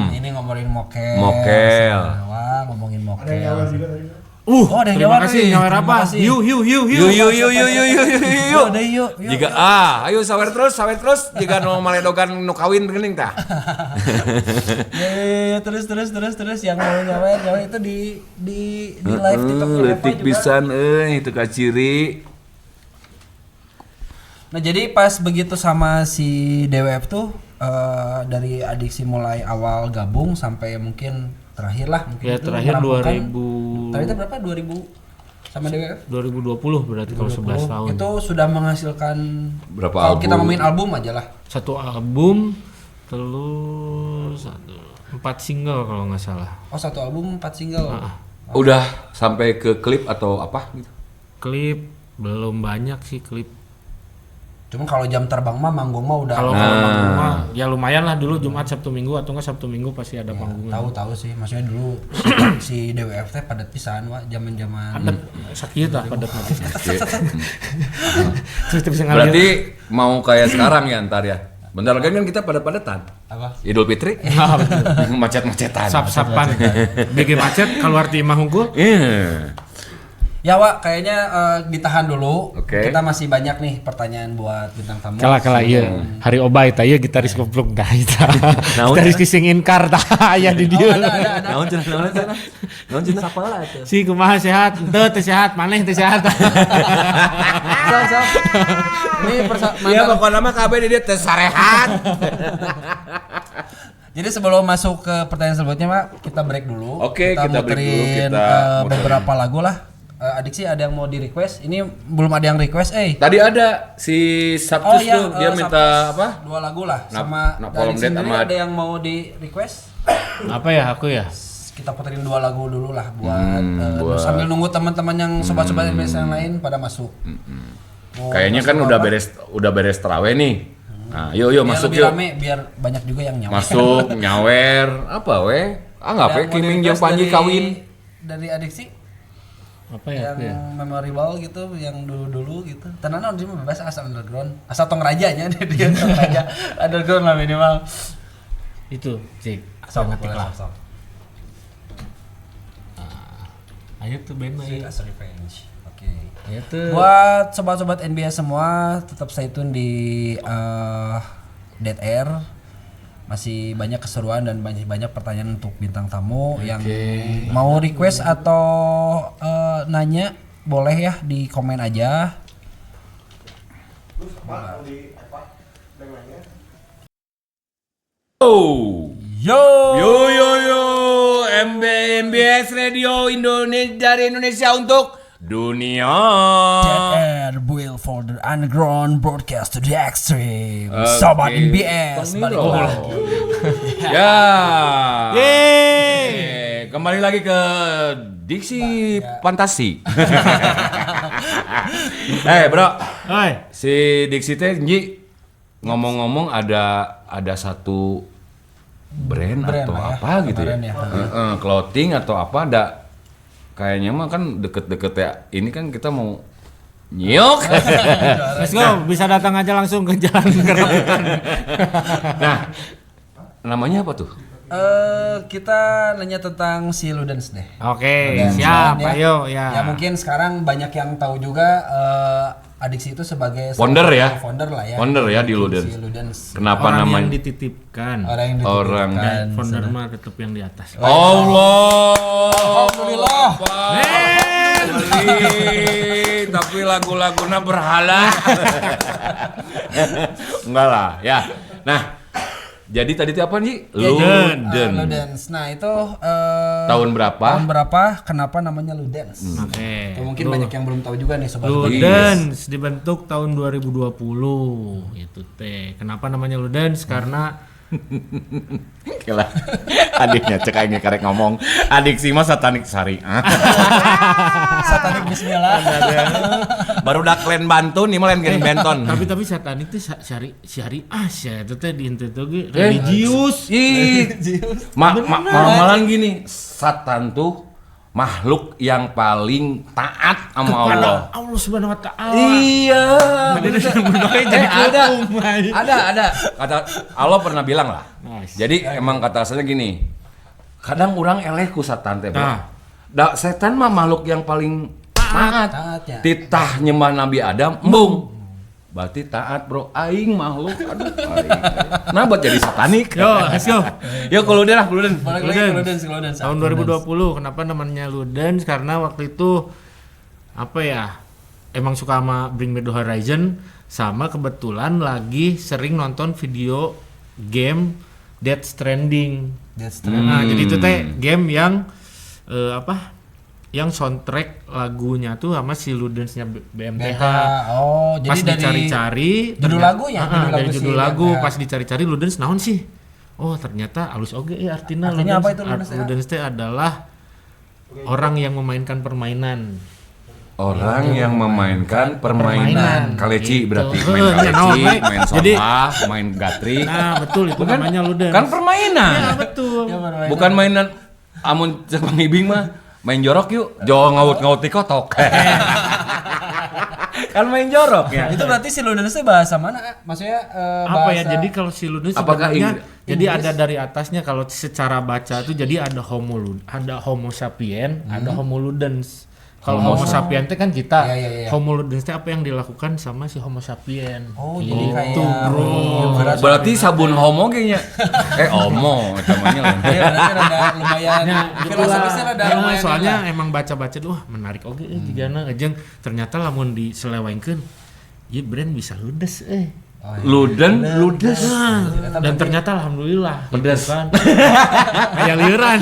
Ini ngomongin mokel. Mokel. Wah, ngomongin mokel. Oh, ada yang terima jawab kasih. nih. Nyawer Terima apa? kasih. Yuk. Yuk, deh yuk. Jika ayo sawer terus jika nu maledogan nu kawin geuning tah. Ya, terus yang mau nyawer itu di live TikTok Leutik pisan itu ka ciri. Nah, jadi pas begitu sama si DWF tuh dari Adiksi mulai awal gabung sampai mungkin terakhir lah mungkin Ya itu terakhir merampungkan- 2000 terakhir itu berapa 2000 sama DWF 2020 berarti kalau 11 tahun. itu sudah menghasilkan Berapa kalau album? kita ngomongin album aja lah. Satu album terus 4 single kalau nggak salah. Oh, satu album 4 single. Udah sampai ke klip atau apa gitu? Klip belum banyak sih klip. Cuman kalau jam terbang mah manggung mah udah Kalau manggung mah ya lumayan lah dulu Jumat Sabtu Minggu atau enggak Sabtu Minggu pasti ada panggungan. tahu sih, maksudnya dulu si DWF teh padat pisan wa zaman-zaman. Padat sakit lah padat mati. Terus bisa ngalir. Berarti mau kayak sekarang ya ntar ya. Bentar lagi kan kita padat-padatan. Apa? Idul Fitri. Macet-macetan. Sap-sapan. BG macet keluar ti imah unggul. Iya. Ya Wak, kayaknya ditahan dulu. Oke. Kita masih banyak nih pertanyaan buat bintang tamu. Kala iya. Hari Obay tah ieu gitaris goblok dah eta. Gitaris kissing in car tah aya di dieu. Ada. Naon cenah? Naon cenah? Sapalah itu. Si kumaha sehat? Teu sehat, maneh teu sehat. So. Ini Iya pokoknya mah kabeh di dieu teh sarehat. Jadi sebelum masuk ke pertanyaan selanjutnya, Pak, kita break dulu. Oke, kita break dulu, muterin, kita muterin. beberapa lagu lah. Adik sih ada yang mau di request. Ini belum ada yang request, Tadi ada si Sabtus tuh dia minta Sabtus, apa? 2 lagu lah. Nap- Sama Napalm Adik Death sendiri sama- ada yang mau di request. Apa ya aku ya? Kita puterin 2 lagu dulu lah buat sambil nunggu teman-teman yang sobat-sobat Indonesia yang lain pada masuk. Kayaknya kan udah beres tarawih nih. Nah, yuk Biar masuk lebih yuk. rame, biar banyak juga yang nyawa. Masuk nyawer apa we? Anggap we Kiming jeung Panji kawin. Dari Adik sih Apa ya? yang memorable gitu, yang dulu gitu. Tenan dia mah bebas asal underground, asal tong rajanya dia tong raja underground lah minimal. Itu, Cik. Sok ngetik lah. sok. Ayo tuh band Sweet ayo. as Revenge. Oke. Ayo tuh. Buat sobat-sobat NBS semua, tetap stay tune di Dead Air. Masih banyak keseruan dan banyak pertanyaan untuk bintang tamu yang mau request atau nanya boleh ya di komen aja. Oh. Yo. Yo MBS Radio Indonesia dari Indonesia untuk dunia. Dead Air build for the underground broadcast to the extreme. Oke. Sobat NBS balik Oh. lagi. Ya. Yeay. Kembali lagi ke Diksi Fantasi. Bro, Oi. si Diksi teh Nji, ngomong-ngomong ada satu brand atau lah ya, apa gitu ya. brand ya. Clothing atau apa ada kayaknya mah kan deket-deket ya. Ini kan kita mau nyok. Let's go, bisa datang aja langsung ke jalan Kerapitan. Nah, namanya apa tuh? Kita nanya tentang si Ludens deh. Oke, Ludens, siap. ya. Ayo ya. Ya mungkin sekarang banyak yang tahu juga Adiksi itu sebagai Founder salah ya? satu founder lah ya. Founder ya di Si Ludens. Ludens. Kenapa Orang yang namanya? dititipkan. Orang yang Orang. dititipkan. Founder mah tetap yang di atas. Allah. Alhamdulillah. Tapi lagu-laguna berhala. Enggak lah, ya. Nah, jadi tadi itu apa nih? Ludens. Ludens. Nah itu Tahun berapa? tahun berapa? Kenapa namanya Ludens? Oke. Itu mungkin banyak yang belum tahu juga nih sobat. Ludens dibentuk tahun 2020 itu teh. Kenapa namanya Ludens? Karena Gila. Adiknya cek aing karek ngomong. Adik si mah satanik syariah. Satanik bismillah. Baru dak lain Bantun, ieu mah lain geuning Benton. tapi satanik teh syariah sih itu teh di inti teh ge religius. Ih. Malah gini, satan tuh makhluk yang paling taat sama Allah. Allah Subhanahu wa taala. Iya. Ada. Ada. Kata Allah pernah bilang lah. Nice. Jadi emang kata asalnya gini. Kadang orang eleh ku satan teh, Bro. Nah. Setan mah makhluk yang paling taat. Taat ya. Titah nyembah Nabi Adam, embung. Berarti taat, Bro. Aing makhluk. Aduh, aing. Nah, buat jadi satanik. Yo, let's go. Yo, Kuluden lah, Kuluden. Balik lagi ke Ludens. Tahun 2020 kenapa namanya Ludens? Karena waktu itu apa ya? Emang suka sama Bring Me The Horizon sama kebetulan lagi sering nonton video game Death Stranding. That's Nah, jadi itu teh game yang yang soundtrack lagunya tuh sama si Ludens-nya BMTH. Oh, jadi Pas dari dicari-cari judul lagunya, dari si judul lagu BMTH. pas dicari-cari Ludens naon sih? Oh, ternyata alus oge ya artinya Artinya apa itu Ludens teh? Ludens teh adalah orang yang memainkan permainan. Orang yang memainkan permainan. Kaleci Gitu. berarti main Iya, kaleci, naon, we. main Jadi- solah, main gatri. Nah, betul itu Bukan? namanya Ludens. Kan permainan. Ya, betul. Ya, permainan. Bukan mainan amun cek pangibing mah main jorok yuk. Jo ngaut-ngaut di kotok. Kan main jorok ya. Itu berarti si Ludens itu bahasa mana? Maksudnya Apa ya? bahasa- Jadi kalau si Ludens Apakah sebenarnya jadi Inggris? ada dari atasnya kalau secara baca tuh jadi ada Homo sapien, ada Homo ludens. Kalau Homo sapien itu kan kita, Iya, iya, iya. Homo ludens itu apa yang dilakukan sama si Homo sapien. Oh, jadi kayak Gitu, bro. berat. Berarti sabun homo kayaknya. Homo namanya lain. Iya, berarti rada lumayan filosofisnya rada Ya, lumayan. soalnya emang baca-baca tuh wah menarik oke jigana jeung ternyata lamun diselewengkeun ieu brand bisa ludes Oh, iya. Ludes. Nah, dan ternyata alhamdulillah Pedas. gitu kan. Kayak liuran.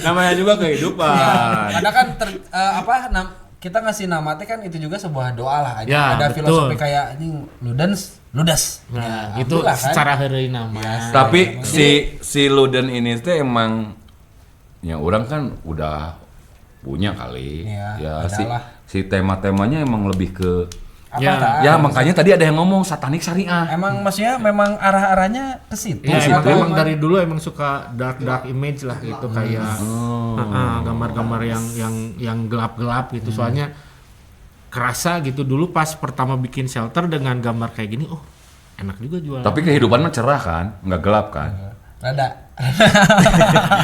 Namanya juga kehidupan. Karena kan kita ngasih nama teh kan itu juga sebuah doa lah aja. Ya, Ada betul. filosofi kayak anjing ludes. Nah, Ya, itu alhamdulillah kan. secara heureuy nama. Tapi si Luden ini tuh emang ya orang kan udah punya kali. Iya, Ya adalah. si tema-temanya emang lebih ke Apa Ya. tak? ya makanya tadi ada yang ngomong satanik syariah. Emang maksudnya memang arah-arahnya ke situ. Ya, sih, atau emang emang- dari dulu emang suka dark image lah gitu kayak gambar-gambar yang gelap-gelap gitu. Soalnya kerasa gitu dulu pas pertama bikin shelter dengan gambar kayak gini, oh enak juga jual. Tapi kehidupan mah cerah kan, nggak gelap kan. rada.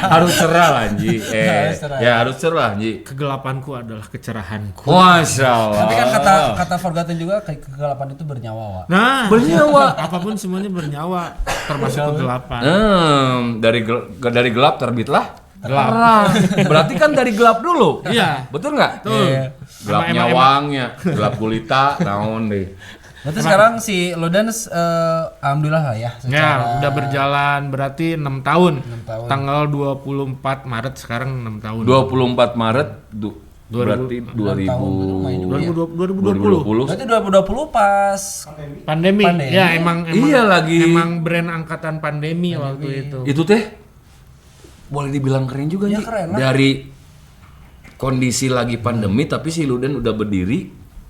Harus cerah lah Ji. Harus cerah. Ya harus cerah Ji. Kegelapanku adalah kecerahanku. Masya Allah. Tapi kan kata Forgotten juga kegelapan itu bernyawa, Wak. Nah, Bernyawa. apapun semuanya bernyawa, termasuk kegelapan. Dari gelap terbitlah terang. Berarti kan dari gelap dulu. Iya. Betul nggak? Betul. Iya. Gelap Emang- nyawangnya, gelap gulita, naon deh. Berarti sekarang si Ludens alhamdulillah lah ya. Ya, udah berjalan berarti 6 tahun. 6 tahun. Tanggal 24 Maret sekarang 6 tahun. 24 Maret berarti 2020. Berarti 2020 pas Pandemi. Pandemi. Ya, emang Iya, lagi. emang brand angkatan pandemi waktu itu. itu teh boleh dibilang keren juga Ya, Ji. keren lah. Dari kondisi lagi pandemi tapi si Luden udah berdiri.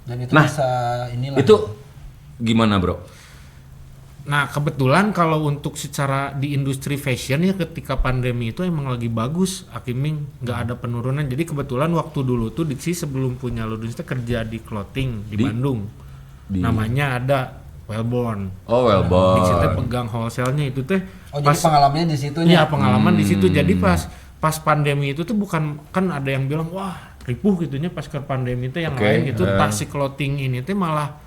dan itu Nah, bisa inilah. Itu gimana, Bro? Nah, kebetulan kalau untuk secara di industri fashion ya ketika pandemi itu emang lagi bagus, Akiming nggak ada penurunan. Jadi kebetulan waktu dulu tuh Diksi sebelum punya Ludens itu kerja di clothing di Bandung. Namanya ada Wellborn. Oh, Diksi teh Wellborn. pegang wholesale-nya itu teh. Oh, jadi pengalamannya di situ Iya, pengalaman di situ. Jadi pas pandemi itu tuh bukan kan ada yang bilang wah ripuh gitunya pas ke pandemi itu yang Oke, lain gitu. Tas si clothing ini tuh malah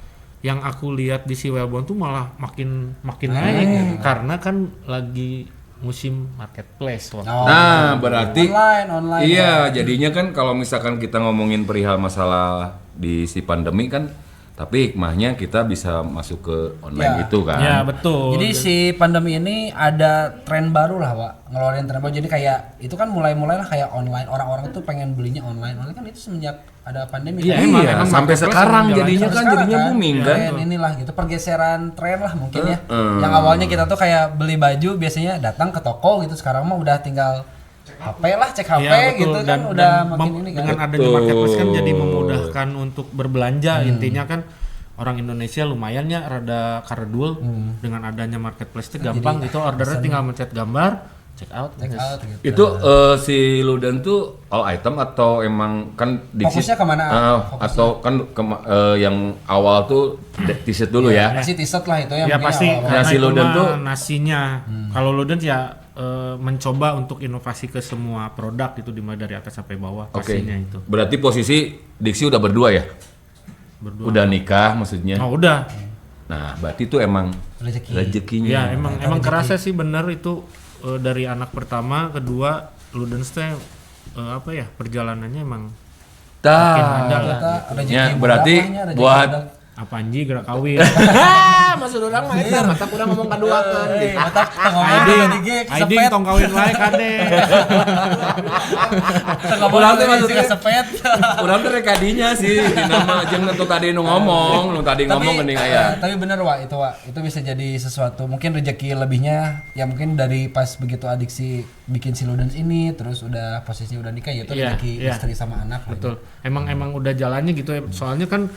yang aku lihat di si Wellborn tuh malah makin naik karena kan lagi musim marketplace waktu. Oh, Nah, berarti online. iya, jadinya kan kalau misalkan kita ngomongin perihal masalah di si pandemi kan, tapi hikmahnya kita bisa masuk ke online Ya. itu kan. Ya betul. Jadi si pandemi ini ada tren baru lah, Pak. Ngeluarin tren baru. Jadi kayak itu kan mulai lah kayak online. Orang-orang tuh pengen belinya online. Online kan itu semenjak ada pandemi Iya, kan. emang sampai marketplace sekarang emang jadinya Sampai kan sekarang jadinya booming kan. Tren inilah gitu pergeseran tren lah mungkin ya. Yang awalnya kita tuh kayak beli baju biasanya datang ke toko gitu, sekarang mah udah tinggal HP lah, cek HP Iya, betul. gitu kan udah makin ini kan. dengan adanya marketplace kan jadi memudahkan untuk berbelanja. Intinya kan orang Indonesia lumayannya rada karedul dengan adanya marketplace itu gampang gitu ordernya tinggal mencet gambar check out. Out gitu. Itu si Ludan tuh all item atau emang kan Fokusnya kemana? atau kan yang awal tuh t-shirt dulu ya. Pasti t-shirt lah itu yang Ya mungkin pasti awal-awal. karena Nasi itu Luden mah tuh nasinya. Kalau Luden ya mencoba untuk inovasi ke semua produk itu dimulai dari atas sampai bawah Oke. pastinya itu. Berarti posisi Diksi udah berdua ya? Berdua. Udah nikah maksudnya. Oh udah. Nah, berarti itu emang Rezeki. rezekinya. Ya emang kerasa sih bener itu dari anak pertama, kedua Ludens teh apa ya perjalanannya emang makin Dah. ada lah. Ternyata rezeki Ya, berarti berapanya, rezeki buat budak. Apa anjing gerak kawin. Maksud orang mah eta mata kurang ngomong kaduakeun gitu. Mata ngomong di gig Aiding sepet. tong kawin wae kade. Ngomong teh teh maksudnya sepet. Urang teh rek kadinya sih di nama jeung nu tadi nu ngomong, nu tadi ngomong geuning aya. Tapi bener Wak, itu bisa jadi sesuatu mungkin rezeki lebihnya ya mungkin dari pas begitu adik si bikin si Ludens ini terus udah posisinya udah nikah ya itu Iya, rezeki iya. istri sama anak. Betul. Emang udah jalannya gitu ya. Soalnya kan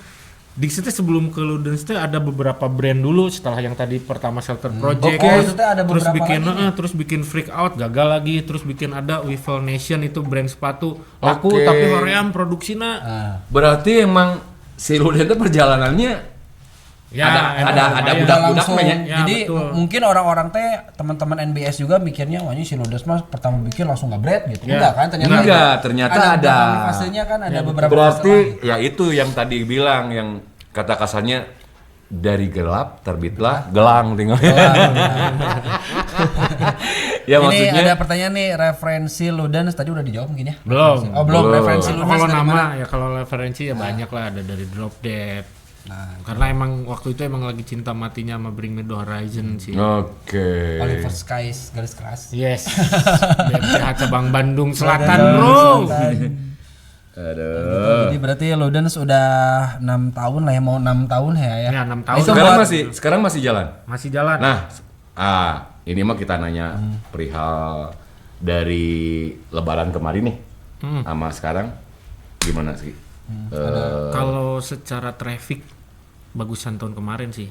Dixie teh sebelum ke Ludens teh ada beberapa brand dulu setelah yang tadi pertama Shelter Project. Oke. Oh, itu teh ada terus beberapa bikin lagi. terus bikin Freak Out gagal lagi, terus bikin ada Wiffle Nation itu brand sepatu laku Oke. tapi hoream produksina. Nah, Berarti emang si Luden teh perjalanannya Ya, ada emang lumayan. budak-budak langsung. mah ya. Ya, Jadi betul. mungkin orang-orang teh teman-teman NBS juga mikirnya wah ini si Ludens mah pertama bikin langsung nggak gitu. Ya. Enggak kan ternyata Enggak, ternyata ada. beberapa fasenya kan ada beberapa fase Berarti lagi. ya itu yang tadi bilang yang kata kasarnya dari gelap terbitlah gelang tinggal. Ya Ini maksudnya ada pertanyaan nih, referensi Ludens tadi udah dijawab mungkin ya? Belum. Oh belum, Belum. referensi Ludens Kalau dari nama mana? ya kalau referensi ya banyak lah, ada dari Drop Dead. Nah, Karena emang waktu itu emang lagi cinta matinya sama Bring Me The Horizon sih. Oke. Oliver Skies garis keras. Yes. BMTH cabang Bandung Selatan, Bro. Aduh. Jadi berarti Ludens udah 6 tahun lah ya, mau 6 tahun ya. Ya 6 tahun. Itu Sekarang buat- sekarang masih jalan. Masih jalan. Nah, ini mah kita nanya perihal dari Lebaran kemarin nih, sama sekarang gimana sih? Kalau secara traffic bagusan tahun kemarin sih.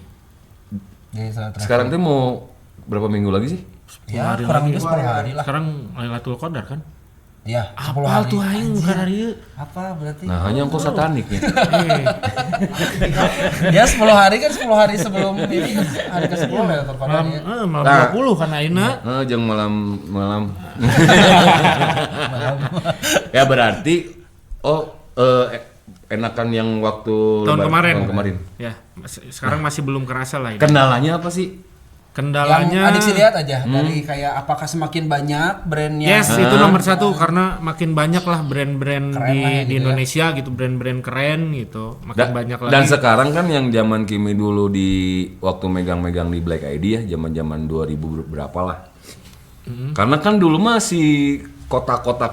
Jadi salah terakhir. Sekarang tuh mau berapa minggu lagi sih? Ya, hari kurang lagi. lebih 10 hari lah. Sekarang Lailatul Qadar kan? Ya, 10 Apal hari. tuh aing bukan hari ieu. Apa berarti? Nah, hanya engkau satanik ya. Ya 10 hari kan 10 hari sebelum ini kan hari ke-10 ya terpandang ya. Malam Nah. 20 kan ayeuna. Jeung malam. Ya berarti enakan yang waktu Tahun Lebaran- kemarin. Tahun kemarin. Ya, sekarang masih belum kerasa lah ini. Kendalanya apa sih? Kendalanya Yang adik sih lihat aja dari kayak apakah semakin banyak brandnya. Yes, itu nomor satu karena makin banyak lah brand-brand Keren di, lah ya di gitu ya. Indonesia gitu, brand-brand keren gitu, makin banyak lagi. Dan sekarang kan yang zaman Kimi dulu di waktu megang-megang di Black ID ya, zaman-zaman 2000 berapa lah. Karena kan dulu masih kota-kota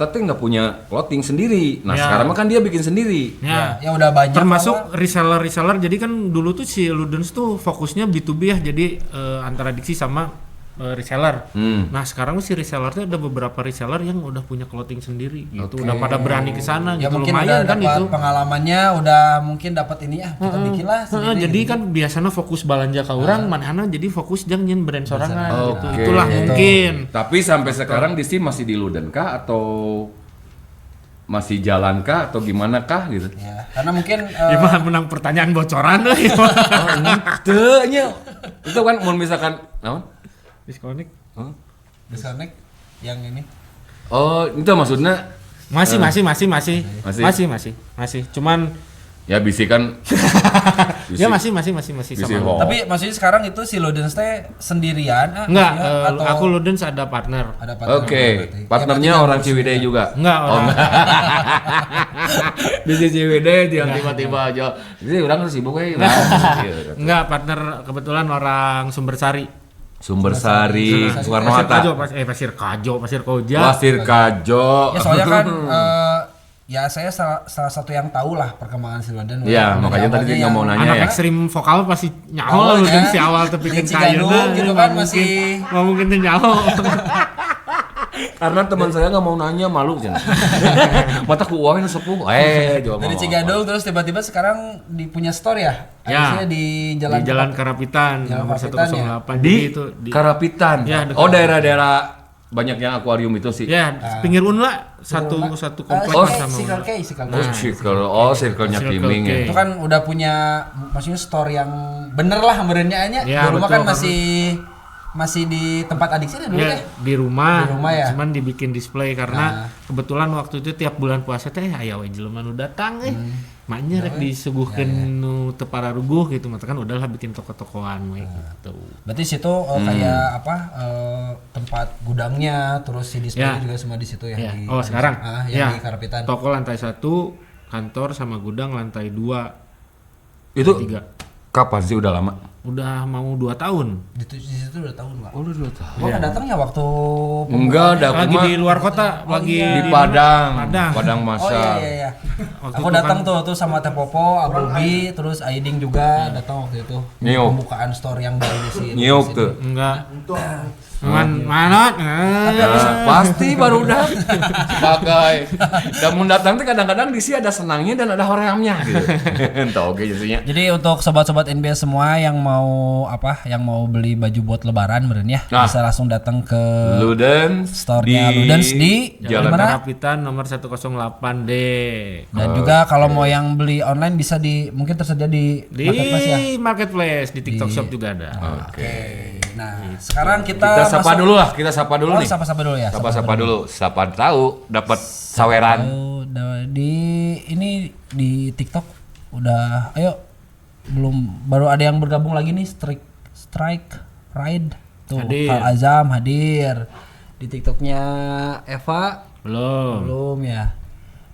tuh nggak punya clothing sendiri. Nah Ya. sekarang mah kan dia bikin sendiri. Ya, Ya udah banyak termasuk malah. reseller. Jadi kan dulu tuh si Ludens tuh fokusnya B2B ya, jadi antara Dixie sama reseller. Nah sekarang si reseller tuh ada beberapa reseller yang udah punya clothing sendiri gitu, udah pada berani ke sana Ya gitu, mungkin lumayan udah kan dapat itu. pengalamannya, udah mungkin dapat ini ya kita bikin lah sendiri. Jadi gitu. kan biasanya fokus belanja ke orang, manehna jadi fokus jang nyen brand sorangan gitu. Oke. Itulah Gitu. mungkin. Tapi sampai sekarang Disi masih di Luden kah atau masih jalan kah atau gimana kah gitu? Ya, karena mungkin Gimana menang pertanyaan bocoran tuh. Teu nya. Itu kan mau misalkan naon? Disconnect. disconnect yang ini. Oh, itu maksudnya Masih. Cuman ya bisikan ya masih sama. Tapi maksudnya sekarang itu si Ludens teh sendirian Enggak, maksudnya, atau aku Ludens ada partner. ada partner Oke, berarti. partnernya Ya, berarti orang nggak Ciwidey harus juga. Enggak, orang Di Ciwidey yang tiba-tiba aja. Jadi orang sibuk ya. enggak partner kebetulan orang Sumbersari. Sumbersari, Soekarno Pasir Kajo, Hatta, Pasir Koja. Pasir Kajo. Ya soalnya kan ya saya salah satu yang tahu lah perkembangan si Ludens. Iya, Dari makanya tadi awalnya nggak mau yang- nanya Anak ya. ekstrim vokal pasti nyaho Awalnya, Ludens si awal tapi bikin di Cigadung kayu gitu kan masih- nggak mungkin tuh nyaho. Karena teman saya nggak mau nanya, malu cenah. Mata ku uangin sepuh. Jawab dari mau. Cigadung terus tiba-tiba sekarang punya store ya? Ya, Harusnya di jalan Di Jalan Karapitan Jalan nomor Karapitan 108. Di Jadi itu di Karapitan. Ya, dekat. Oh, daerah-daerah banyak yang akuarium itu sih. ya pinggir Unla satu kompleks Oh, sama Circle Unla. K, Circle K. Circle-nya Circle Kiming ya. K. Itu kan udah punya maksudnya store yang bener lah brandnya nya. Ya, Di rumah betul, kan masih di tempat adik sini dulu Ya, ya. di rumah, Di rumah ya? cuman dibikin display karena kebetulan waktu itu tiap bulan puasa teh aya we jelema nu datang maknya rek disuguhkeun nu teu pararuguh gitu mah kan udahlah bikin toko-tokoan we gitu. Berarti situ kayak apa tempat gudangnya terus si display Ya. juga semua di situ ya. Ya. Di, Oh, sekarang? yang Ya. di Karapitan. Toko lantai 1, kantor sama gudang lantai 2. Itu Tiga. kapan sih, udah lama? Udah mau 2 tahun. Di situ udah tahun Pak. Oh, udah 2 tahun. Gua nggak datang ya waktu Enggak, ada aku Lagi mah di luar kota, lagi di mana? Padang, Padang. Padang Oh Masa. iya. Waktu Aku itu datang kan- tuh sama Teh Popo, Abubi, terus Aiding juga datang waktu itu. Nyiuk. Pembukaan store yang baru di sini. Nyiuk tuh. Enggak. Manot. Pasti baru udah sebagai dan mau datang tuh kadang-kadang di sini ada senangnya dan ada horeamnya gitu. Entah oke jadinya. Jadi untuk sobat-sobat NBS semua yang mau beli baju buat lebaran meren ya, Nah. bisa langsung datang ke Ludens store-nya Ludens di Jalan mana? Karapitan nomor 108D. Dan juga kalau mau yang beli online bisa mungkin tersedia di Di marketplace ya. marketplace, di TikTok Shop juga ada. Oke. Nah, sekarang kita Kita sapa dulu lah, kita sapa dulu Oh, nih. sapa-sapa dulu ya. Sapa dulu. Siapa tahu dapat saweran. Ini di TikTok udah baru ada yang bergabung lagi nih Strike Ride tuh Hadir. Kal Azam hadir di TikToknya Eva Belum. ya.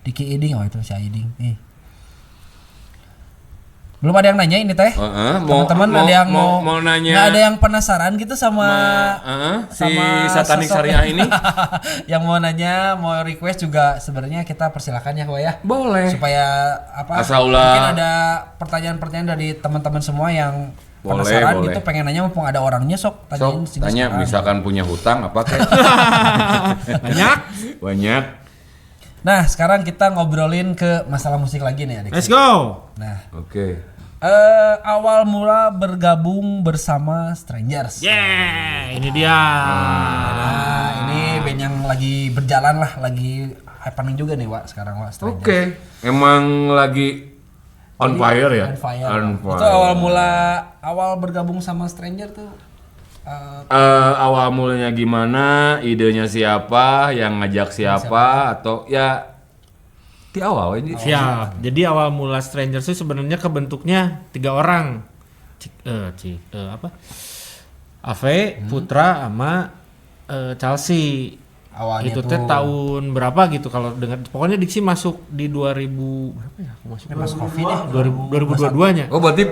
Diki Iding itu si Iding nih. Belum ada yang nanya ini teh. Teman-teman ada yang mau nanya. nggak ada yang penasaran gitu sama Si Satanik sosok- Syariah ini? yang mau nanya, mau request juga sebenarnya kita persilakan ya Wak ya. Boleh. Supaya Asaulah. mungkin ada pertanyaan-pertanyaan dari teman-teman semua yang Boleh, penasaran boleh. gitu pengen nanya mumpung ada orangnya sok tanyain Sok sini tanya sekarang. misalkan punya hutang apa kayak Banyak. banyak. Nah, sekarang kita ngobrolin ke masalah musik lagi nih adik. Let's go. Nah, Oke. awal mula bergabung bersama Strangers. Yeah, ini dia. Nah, ini band yang lagi berjalan lah, lagi happening juga nih Wak sekarang Wak Strangers. Oke. Emang lagi on fire ya? On fire. On Itu fire. awal bergabung sama Stranger tuh Awal mulanya gimana? Idenya siapa? Yang ngajak siapa? Atau ya di awal ini? Siap. Jadi awal mula Strangers itu sebenarnya kebentuknya 3 orang. Ave, Putra, sama Chelsea. awalnya Itu tuh. teh tahun berapa gitu kalau dengar. Pokoknya Diksi masuk di 2000 berapa ya? Aku masuk Pas Covid ya. 2022-nya. Oh berarti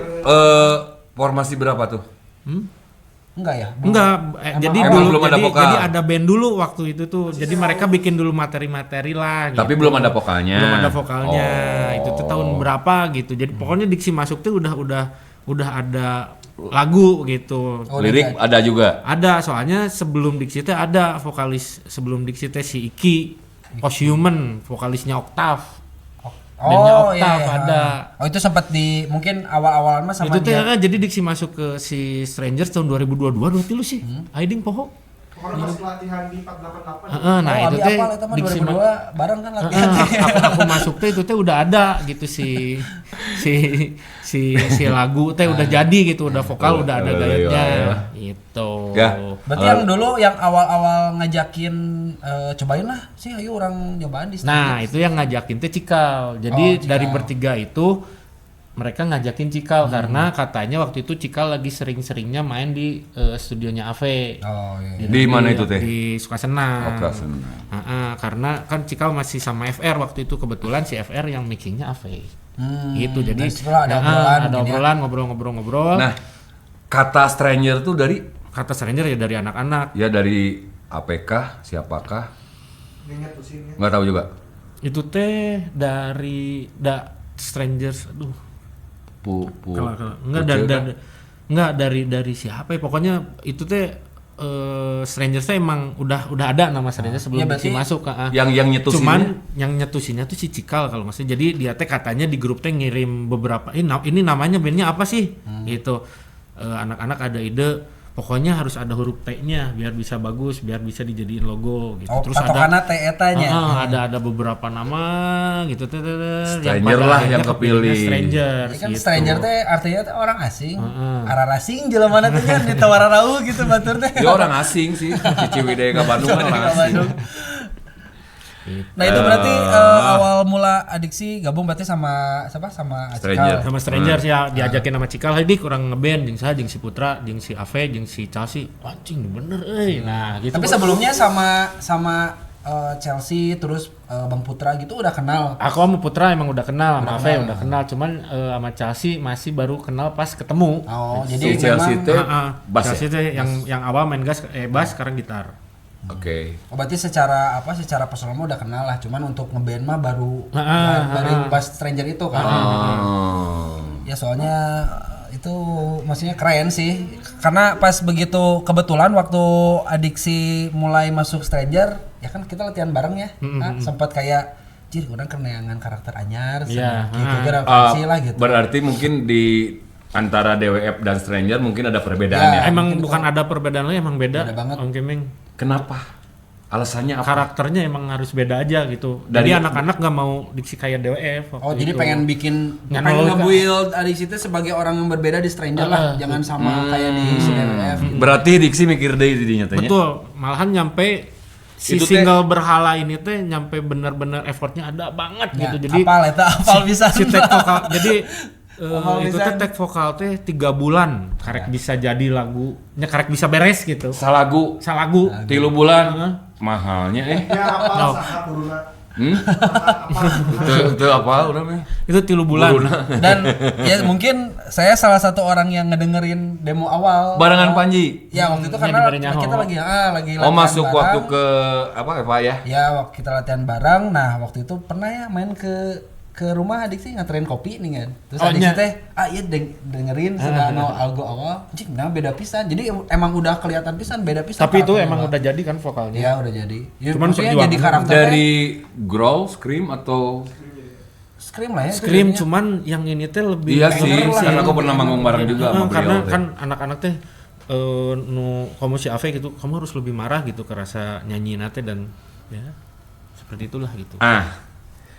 formasi berapa tuh? Enggak ya? Enggak, jadi Emang dulu belum ada vokal? jadi ada band dulu waktu itu tuh. Jadi mereka bikin dulu materi-materi lah. Tapi gitu. belum ada vokalnya. Belum ada vokalnya. Oh. Itu tuh tahun berapa gitu. Jadi pokoknya Diksi masuk tuh udah ada lagu gitu. Oh, Lirik ada juga. Ada, soalnya sebelum Diksi teh ada vokalis sebelum Diksi teh si Iki Posthuman, vokalisnya Octave. Bandnya Oh Octave iya, ada. Oh itu sempat mungkin awal-awalan mah sama Itu teh dia. kan jadi Diksi masuk ke si Strangers tahun 2022 berarti lu sih. Aiding poho. Pokoknya pas pelatihan di 488. Heeh, nah Oh, itu Abi teh apal eta mah Diksi 2002 bareng kan latihan. aku masuk teh itu teh udah ada gitu si lagu teh udah jadi gitu, udah vokal, udah ada gayanya gitu. Ya. Berarti yang dulu yang awal-awal ngajakin cobain lah sih ayo orang nyobaan di Nah, itu yang ngajakin teh Cikal. Jadi Cikal. dari bertiga itu mereka ngajakin Cikal karena katanya waktu itu Cikal lagi sering-seringnya main di studionya Ave. Oh iya. Jadi Di mana itu teh? Di Sukasenang. Sukasenang. Karena kan Cikal masih sama FR waktu itu, kebetulan si FR yang mixingnya Ave. Gitu. Jadi dari situlah ada obrolan ada mungkin ya. obrolan ngobrol-ngobrol. Nah, kata stranger tuh dari Kata Stranger ya dari anak-anak. ya dari APK siapakah? Ingat tusinnya. Nggak tahu juga. Itu teh dari Strangers. Aduh. Enggak dari siapa ya, pokoknya itu teh Strangers teh emang udah ada nama Strangers sebelum Ya, berarti Diksi masuk Yang nyetusinnya? cuman yang nyetusinnya tuh si Cikal kalau nggak salah. Jadi dia teh katanya di grup teh ngirim beberapa ini namanya bandnya apa sih gitu. Anak-anak ada ide pokoknya harus ada huruf T-nya biar bisa bagus, biar bisa dijadiin logo gitu. Oh, Terus patokanna teh etanya. ada beberapa nama gitu teh Stranger lah yang kepilih. Strangers Ini kan gitu. stranger teh artinya teh orang asing. Arah asing jelema teh kan ditawararau gitu batur teh. Dia orang asing sih. Cici Widaya ke Bandung kan orang asing. Nah itu berarti awal mula Adiksi gabung berarti sama siapa? Sama Stranger. Cikal. Sama Strangers ya diajakin sama Cikal, "Hai Dik, orang ngeband jeung saha jeung si Putra, jeung si Ave, jeung si Chelsea." Anjing bener euy. Nah, gitu. Tapi sebelumnya sama Chelsea terus Bang Putra gitu udah kenal. Aku sama Putra emang udah kenal, sama Ave udah kenal, cuman sama Chelsea masih baru kenal pas ketemu. Oh, Si jadi Chelsea memang teh bass ya? Chelsea teh yang awal main bass sekarang gitar. Oke. berarti secara personal mah udah kenal lah, cuman untuk ngeband mah baru pas Stranger itu kan. Oh. Ya soalnya itu maksudnya keren sih, karena pas begitu kebetulan waktu Adiksi mulai masuk Stranger ya kan kita latihan bareng ya. Sempat kayak jir kurang keneangan karakter anyar gitu referensi lah gitu. Berarti mungkin di antara DWF dan Stranger mungkin ada perbedaan ya. Emang bukan ada perbedaan lagi, emang beda. Beda banget. Om Kiming. Kenapa? Alasannya apa? Karakternya emang harus beda aja gitu. Dari- Jadi anak-anak nggak mau diksi kayak DWF. Oh waktu jadi itu. pengen Nggak nge-build Adiksi itu sebagai orang yang berbeda di Stranger lah, jangan sama kayak di CDWF gitu. Berarti Diksi mikir deh didinya tanya. Betul, malahan nyampe si Itu teh- single berhala ini teh nyampe bener-bener effortnya ada banget Ya, gitu. Jadi apal bisa. si take vokal jadi Apal itu pisan. teh take vokal teh 3 bulan karek bisa jadi lagunya, karek bisa beres gitu. Salagu Salagu. 3 bulan. Mahalnya Ya apa saha kuruna. itu apa udah meh? Itu 3 bulan. Dan ya mungkin saya salah satu orang yang ngedengerin demo awal. Barengan Panji. Ya waktu itu Ya, karena diberi nyaho. kita lagi Oh latihan masuk bareng. waktu ke apa Pak ya? Ya waktu kita latihan bareng. Nah waktu itu pernah ya main ke rumah adik sih nganterin kopi nih kan. Terus Oh, adik nya. sih teh iya dengerin sudah no algo awal. Cik nah beda pisan. Jadi emang udah kelihatan pisan beda pisan. Tapi itu karakternya, emang Bang. udah jadi kan vokalnya. Ya udah jadi. Ya, Cuman maksudnya perjuangan jadi karakternya Dari growl, scream atau scream lah ya. Scream jadinya. cuman yang ini teh lebih iya sih, denger lah, karena ya. aku pernah manggung bareng juga sama karena beliau. kan anak-anak teh nu kamu si Ave gitu, kamu harus lebih marah gitu ke rasa nyanyi nate dan ya seperti itulah gitu.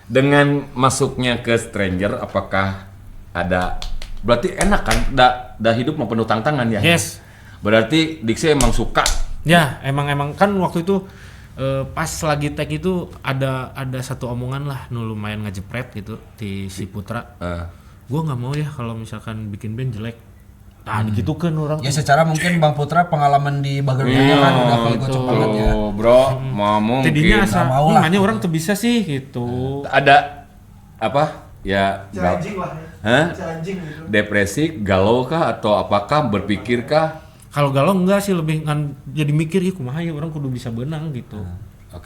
Dengan masuknya ke Stranger, apakah ada berarti enak kan? Da hidup mau penuh tantangan ya. Yes. Berarti Diksi emang suka. Ya, emang kan waktu itu pas lagi tag itu ada satu omongan lah nu lumayan ngejepret gitu di si Putra. Gua nggak mau ya kalau misalkan bikin band jelek. Nah, gitu kan orang. Ya secara mungkin Bang Putra pengalaman di Bagernya kan udah kalau gocok banget ya. Oh, bro, mau mungkin Jadinya asa mau lah. makanya orang tuh bisa sih gitu. ada apa? Ya, Challenging lah ya. Hah? Challenging gitu. Depresi, galau kah atau apakah berpikirkah? Kalau galau enggak sih, lebih kan jadi mikir ya kumaha ya orang kudu bisa benang gitu.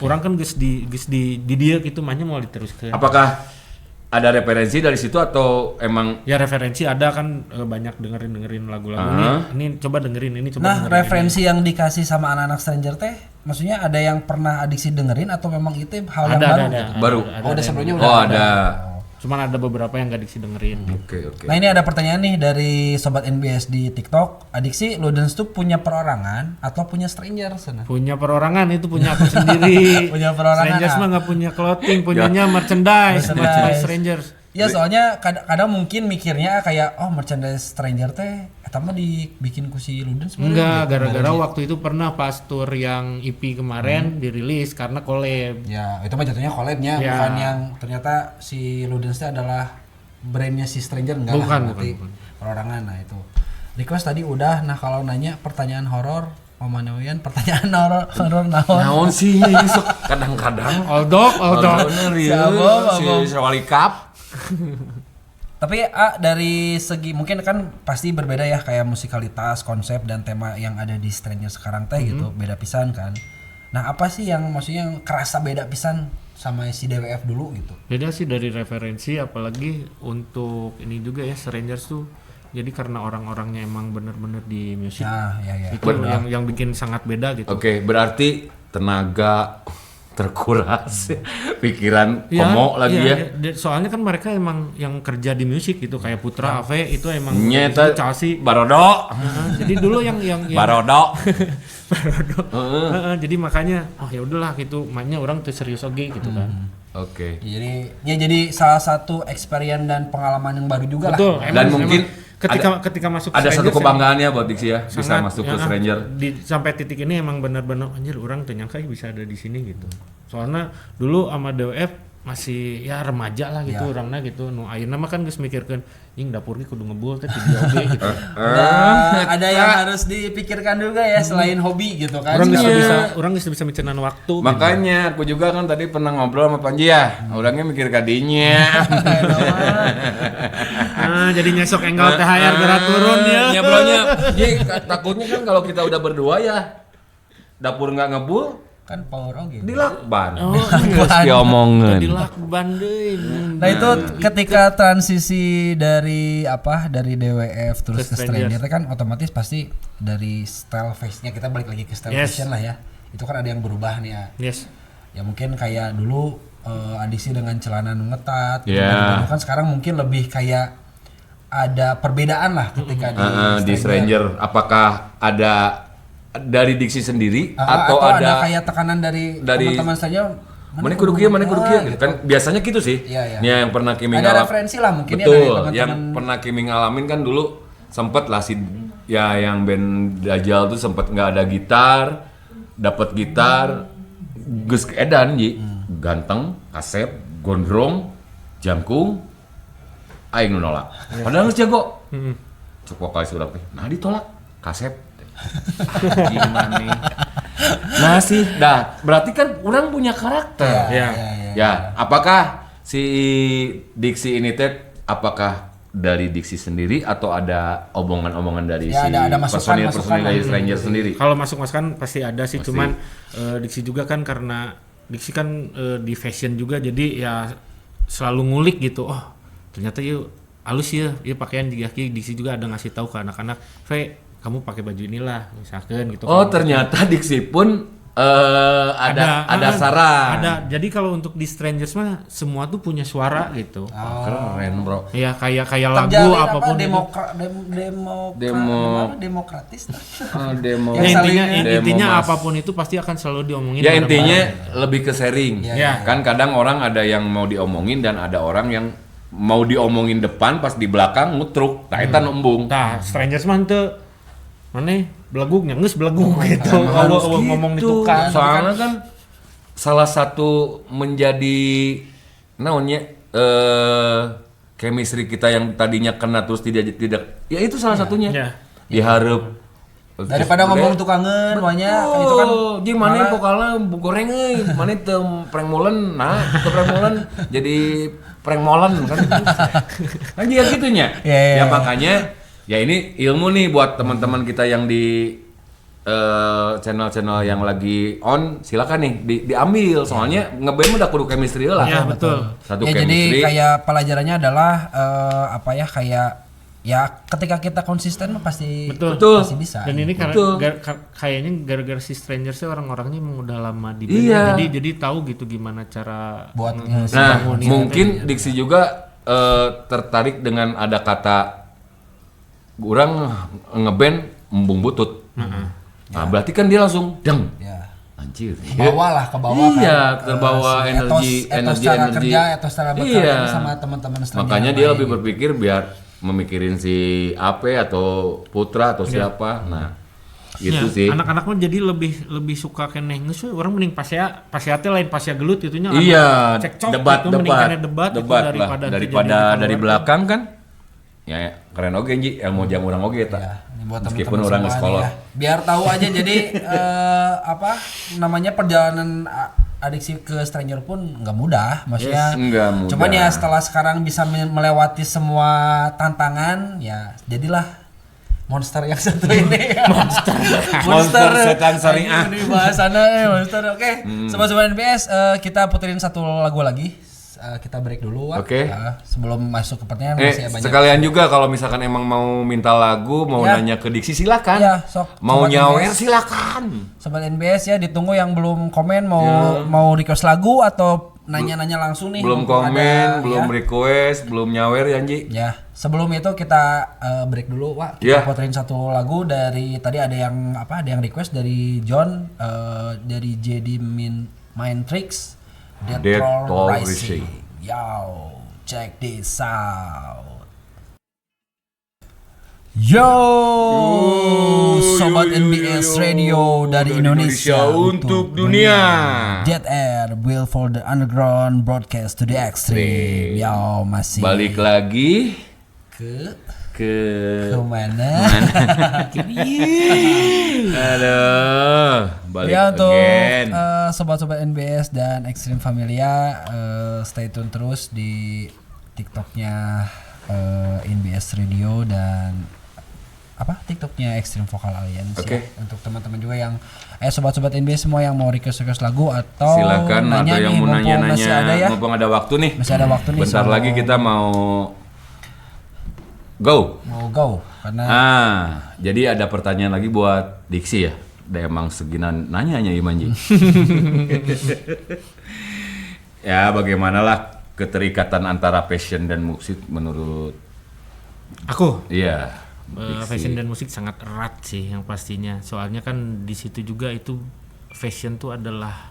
Orang kan geus di dia gitu mahnya mau diteruskeun. Apakah ada referensi dari situ atau emang Ya referensi ada kan, banyak dengerin lagu-lagu ini coba dengerin ini coba Nah, dengerin referensi yang dikasih sama anak-anak Stranger teh, maksudnya ada yang pernah Adiksi dengerin atau memang itu hal yang baru? gitu? baru? Oh, udah sebelumnya udah. Oh, ada. Cuman ada beberapa yang gak diksi dengerin. Oke. Nah, ini ada pertanyaan nih dari sobat NBS di TikTok. Adiksi Ludens tuh punya perorangan atau punya Stranger sana? Punya perorangan, itu punya aku sendiri. Punya perorangan, Strangers ah. mah nggak punya clothing, punyanya merchandise. Strangers. Ya soalnya kadang mungkin mikirnya kayak merchandise Stranger teh eta mah dibikin ku si Ludens meureun Enggak, gitu. gara-gara waktu itu pernah pas tour yang EP kemarin dirilis karena collab. Ya, itu mah jatuhnya collab-nya, Ya. bukan yang ternyata si Ludens teh adalah brandnya si Stranger enggak Bukan, lah, berarti bukan. perorangan. Nah itu request tadi udah. Nah kalau nanya pertanyaan horor Mama Newian, pertanyaan horor naon? Naon sih ini sok kadang-kadang. Oldok. Bener Si ya. Abom. Si Wali Cup. Tapi dari segi mungkin kan pasti berbeda ya, kayak musikalitas, konsep dan tema yang ada di Stranger sekarang teh gitu, beda pisan kan. Nah, apa sih yang maksudnya yang kerasa beda pisan sama si DWF dulu gitu? Beda sih dari referensi, apalagi untuk ini juga ya Strangers tuh. Jadi karena orang-orangnya emang bener-bener di musik. Nah, ya. Itu yang bikin sangat beda gitu. Oke, berarti tenaga terkuras, pikiran komo lagi ya. Soalnya kan mereka emang yang kerja di musik gitu, kayak Putra, Ave itu emang Nyeta Chelsea. Barodo. Jadi dulu yang Barodo. jadi makanya ya udahlah gitu, mainnya orang tuh serius oke gitu kan. Oke. Jadi salah satu experience dan pengalaman yang baru juga Betul. lah. Dan mungkin ketika masuk ada satu Strangers kebanggaan ya buat Diksi ya, bisa sangat, masuk ke Stranger. Sampai titik ini emang benar-benar anjir orang tuh nyangka bisa ada di sini gitu. Soalnya dulu sama DWF masih ya remaja lah gitu orangnya gitu. Nu ayeuna mah kan geus mikirkeun ing dapur ge kudu ngebul teh video oge gitu. Ada yang harus dipikirkan juga ya selain hobi gitu kan. Orang geus bisa micenan waktu. Makanya aku juga kan tadi pernah ngobrol sama Panji ya. Orangnya mikir kadinya. Jadi nyesok enggal THR gerak turun ya. Nyeblonnya. Takutnya kan kalau kita udah berdua ya dapur nggak ngebul Kan power oge. dilakban. Dilakban. Diomongin. Dilakban deui. Nah itu ketika transisi dari DWF terus ke Stranger itu kan otomatis pasti dari style face-nya kita balik lagi ke style fashion lah ya. Itu kan ada yang berubah nih ya. Yes. Ya mungkin kayak dulu adiksi dengan celana nu ngetat. Yeah. Dulu kan sekarang mungkin lebih kayak ada perbedaan lah ketika Di Stranger. Apakah ada dari diksi sendiri atau ada kayak tekanan dari teman-teman saja. Mana kudu kieu gitu. Kan biasanya gitu sih. Iya. Ya, yang pernah Kimi Ada referensi lah mungkin ya betul, dari teman-teman. yang pernah Kimi ngalamin kan dulu sempet lah yang band Dajjal tuh sempet nggak ada gitar, dapat gitar, geus edan ji, ganteng, kasep, gondrong, jangkung, aing nu nolak. Padahal geus jago. Cuk vokalis urang teh, nah ditolak, kasep. Gimana nih? Nah sih, berarti kan orang punya karakter. Ya, apakah si diksi ini teh apakah dari diksi sendiri atau ada omongan-omongan dari si ada masukan dari Stranger sendiri? Kalau masuk-masukan pasti ada sih, cuman diksi juga kan karena diksi kan di fashion juga jadi ya selalu ngulik gitu. Oh, ternyata yuk halus ya, pakaian diksi juga ada ngasih tahu ke anak-anak, kamu pakai baju inilah misalkan gitu. Oh, ternyata diksi pun ada saran. Ada. Jadi kalau untuk di Strangers mah semua tuh punya suara gitu. Keren, Bro. Ya kayak lagu Terjalin apapun itu. demokratis. Demo. Ya, Yang intinya apapun itu pasti akan selalu diomongin. Ya intinya lebih ke sharing. Ya. Kan kadang orang ada yang mau diomongin dan ada orang yang mau diomongin depan pas di belakang ngutruk. Nah, eta embung. Nah, Strangers mah teu mana belegugnya geus belegug gitu. Ngomong di tukang. Soalnya kan salah satu menjadi naonnya chemistry kita yang tadinya kena terus tidak ya itu salah satunya. Ya. Diharap Daripada ngomong tukangan banyak itu kan jeung maneh vokalna goreng euy, maneh teu prank molen, teu prank molen jadi prank molen kan. Kan dia gitunya. Ya makanya ya ini ilmu nih buat teman-teman kita yang di channel-channel yang lagi on, silakan nih diambil soalnya ngeband udah kudu chemistry lah. Ya betul. Satu ya, chemistry. jadi kayak pelajarannya adalah kayak ya ketika kita konsisten mah pasti bisa. Dan ini karena kayaknya gara-gara si Strangers sih orang-orangnya emang udah lama di band. Iya. Jadi tahu gitu gimana cara Buat bangunin. Mungkin Diksi juga tertarik dengan ada kata orang ngeband embung butut. Nah, berarti kan dia langsung deng. Ya. Anjir. Ke bawah Iya, kan. terbawa energi cara kerja, etos cara bekerja sama teman-teman Stranger. Makanya dia lebih berpikir biar memikirin si Ape atau Putra atau siapa. Nah, gitu sih. Anak-anak mah jadi lebih suka keneh geus orang mending pasea teh lain pasea gelut itunya. Iya, cekcok debat gitu, mending keneh debat itu daripada dari belakang kan. Ya keren oge Ji, ilmu jam urang oge eta. Ya, buat Meskipun teman-teman orang semua sekolah. nih ya. Biar tahu aja jadi namanya perjalanan adiksi ke Stranger pun nggak mudah, maksudnya. Nggak mudah. Cuman ya setelah sekarang bisa melewati semua tantangan, ya jadilah monster yang satu ini. monster setan syariah. Ini bahasannya monster. Oke, sobat-sobat NPS, kita puterin satu lagu lagi. Kita break dulu, Wak. Oke. Sebelum masuk ke pertanyaan masih banyak. Sekalian juga kalau misalkan emang mau minta lagu, mau nanya ke Diksi silakan. Ya, sok. Mau Sobat nyawer NBS. silakan. Sobat NBS ya, ditunggu yang belum komen mau request lagu atau nanya-nanya langsung nih. Belum mumpung komen, belum request, belum nyawer ya Ji. Ya, sebelum itu kita break dulu, Wak. Kita puterin satu lagu dari tadi ada yang request dari John dari JD Mind Tricks. Dead Troll Rising. Yo, check this out. Yo, Sobat NBS Radio dari Indonesia untuk dunia. Jet Air. at Will for the Underground Broadcast to the Extreme. Yo, masih Balik lagi ke kemana? mana? Aduh, balik Ya untuk again. sobat-sobat NBS dan Extreme Familia, stay tune terus di TikToknya NBS Radio dan TikToknya Extreme Vocal Alliance. Oke. Ya. Untuk teman-teman juga yang sobat-sobat NBS semua yang mau request lagu atau Silakan nanya atau yang nih, mau mumpung masih ada nanya-nanya, ya. mumpung ada waktu nih. Masih ada waktu nih. Bentar lagi kita mau go. Karena Jadi ada pertanyaan lagi buat Diksi ya. Udah emang seginan nanyanya Imanji. Ya bagaimanalah keterikatan antara passion dan musik menurut Aku iya. fashion dan musik sangat erat sih yang pastinya. Soalnya kan di situ juga itu fashion tuh adalah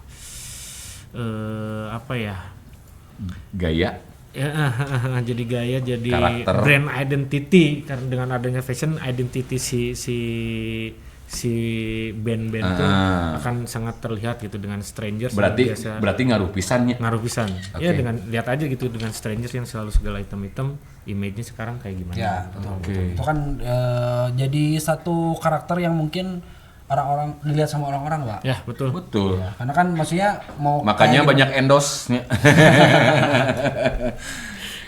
Gaya. Jadi gaya, jadi Karakter. brand identity. Karena dengan adanya fashion identity si band-band tuh akan sangat terlihat gitu dengan Strangers. Berarti ngaruh pisannya. ngaruh pisan. Oke. Ya dengan lihat aja gitu dengan Strangers yang selalu segala hitam-hitam, image-nya sekarang kayak gimana. ya betul. Oke. Itu kan jadi satu karakter yang mungkin orang-orang dilihat sama orang-orang, Pak. Ya, betul. Betul. Ya, karena kan maksudnya mau Makanya kayak banyak endorse-nya.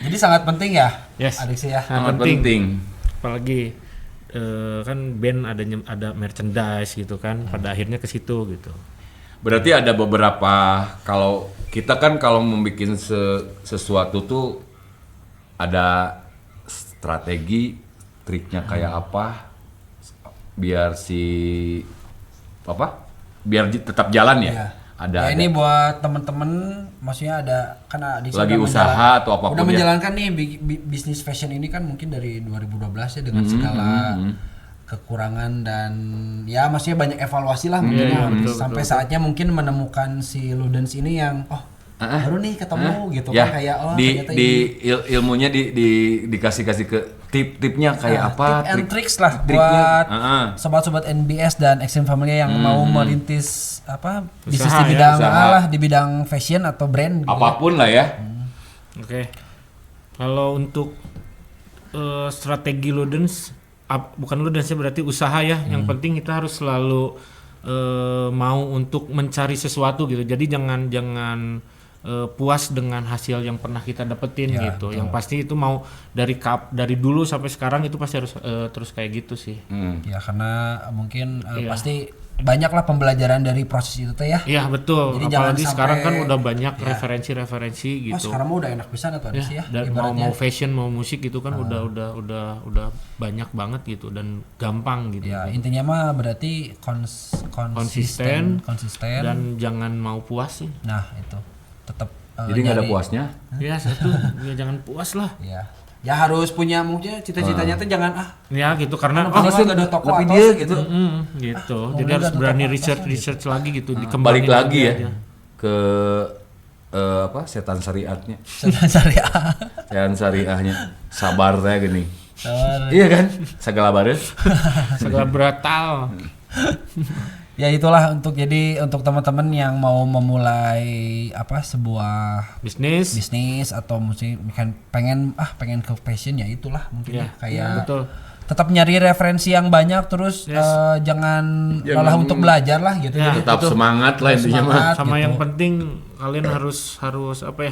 jadi sangat penting ya, Yes. Adiksi ya. Sangat penting. Apalagi kan band ada merchandise gitu kan, pada akhirnya ke situ gitu. Berarti ada beberapa, kalau kita kan kalau membuat sesuatu tuh ada strategi, triknya kayak apa biar biar tetap jalan ya. Iya. Ada. Ini buat temen-temen, maksudnya ada karena Adiksi Lagi udah usaha atau apapun udah ya. menjalankan nih bisnis fashion ini kan mungkin dari 2012 ya dengan segala kekurangan dan ya maksudnya banyak evaluasi lah mungkin ya. Sampai saatnya mungkin menemukan si Ludens ini yang baru nih ketemu gitu Ya, kan kayak ternyata ilmunya dikasih ke tip-tipnya kayak apa, tip and tricks lah triknya. buat sobat-sobat NBS dan Extreme Family yang mau merintis bisnis Usaha di ya, bidang usaha. di bidang fashion atau brand gitu. Apapun lah ya. Oke. Kalau untuk strategi Ludens, bukan Ludens ya, berarti usaha ya. Yang penting kita harus selalu mau untuk mencari sesuatu gitu. Jadi jangan puas dengan hasil yang pernah kita dapetin gitu. Betul. Yang pasti itu mau dari dulu sampai sekarang itu pasti harus terus kayak gitu sih. Ya karena mungkin pasti banyaklah pembelajaran dari proses itu teh ya. Iya betul. Jadi jangan Apalagi sekarang kan sampai- udah banyak referensi-referensi gitu. Sekarang mah udah enak pisan atau sih ya. Dan ibaratnya. mau fashion mau musik gitu kan udah banyak banget gitu dan gampang gitu. Ya intinya mah berarti konsisten Dan jangan mau puas sih. Nah itu tetap Jadi nggak ada puasnya. Ya satu ya jangan puas lah. Ya harus punya mungkin cita-citanya tuh jangan Ya gitu karena masih nggak ada toko Tapi atau dia gitu. gitu. Jadi harus berani research lagi gitu, dikembangin Balik lagi ya aja. ke setan syariatnya. syariah. Setan syariahnya. Sabar teh gini. Sabar. Iya kan? Segala baris. Segala beratal. Ya itulah untuk teman-teman yang mau memulai sebuah bisnis atau mungkin pengen ke fashion ya itulah mungkin ya, kayak betul. tetap nyari referensi yang banyak terus jangan lelah untuk belajar lah gitu. Ya, Jadi Tetap semangat lah intinya mah. semangat Sama gitu. yang penting kalian harus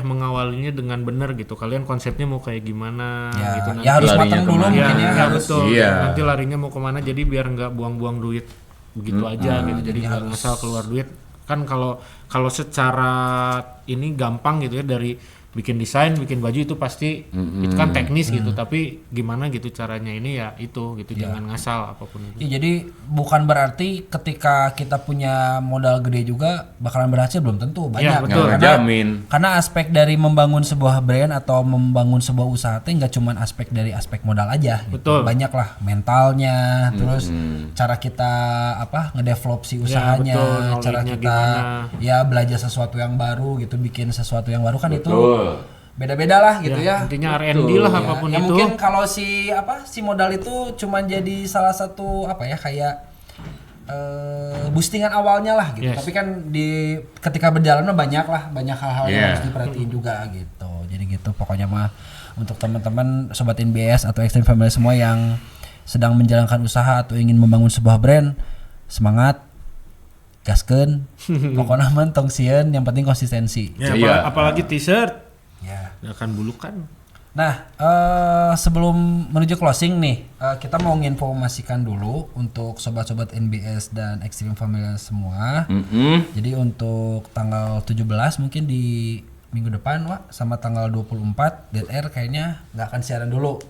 mengawalinya dengan benar gitu. Kalian konsepnya mau kayak gimana ya, gitu nanti. ya harus larinya matang dulu kemana. mungkin ya, harus betul. Iya. Nanti larinya mau kemana jadi biar nggak buang-buang duit begitu aja gitu. Jadi nggak ngasal keluar duit. Kan kalau secara ini gampang gitu ya, dari bikin desain, bikin baju itu pasti itu kan teknis gitu, tapi gimana gitu caranya ini ya itu gitu, jangan ngasal apapun itu. Ya, jadi bukan berarti ketika kita punya modal gede juga bakalan berhasil, belum tentu, banyak. Ya, betul. Nggak jamin. Karena aspek dari membangun sebuah brand atau membangun sebuah usaha itu nggak cuma aspek dari aspek modal aja. Gitu. Betul. Banyak lah mentalnya, terus cara kita ngedevelop si usahanya, betul. cara Knowledge-nya kita gimana. ya belajar sesuatu yang baru gitu, bikin sesuatu yang baru kan itu Betul. beda-beda lah gitu ya. Intinya R&D lah Ya, apapun ya itu. mungkin kalau si modal itu cuma jadi salah satu kayak boostingan awalnya lah gitu. Yes. Tapi kan ketika berjalan mah banyak hal-hal yang Yeah. harus diperhatiin juga gitu. Jadi gitu pokoknya mah untuk teman-teman sobat NBS atau Extreme Family semua yang sedang menjalankan usaha atau ingin membangun sebuah brand, semangat, gaskeun. Pokoknya mah tong sieun, yang penting konsistensi. Ya, Iya. apalagi t-shirt. Ya. Akan bulukan. Nah, sebelum menuju closing nih, kita mau nginformasikan dulu untuk sobat-sobat NBS dan Extreme Family semua. Jadi untuk tanggal 17 mungkin di minggu depan, Wak, sama tanggal 24 Dead Air kayaknya nggak akan siaran dulu.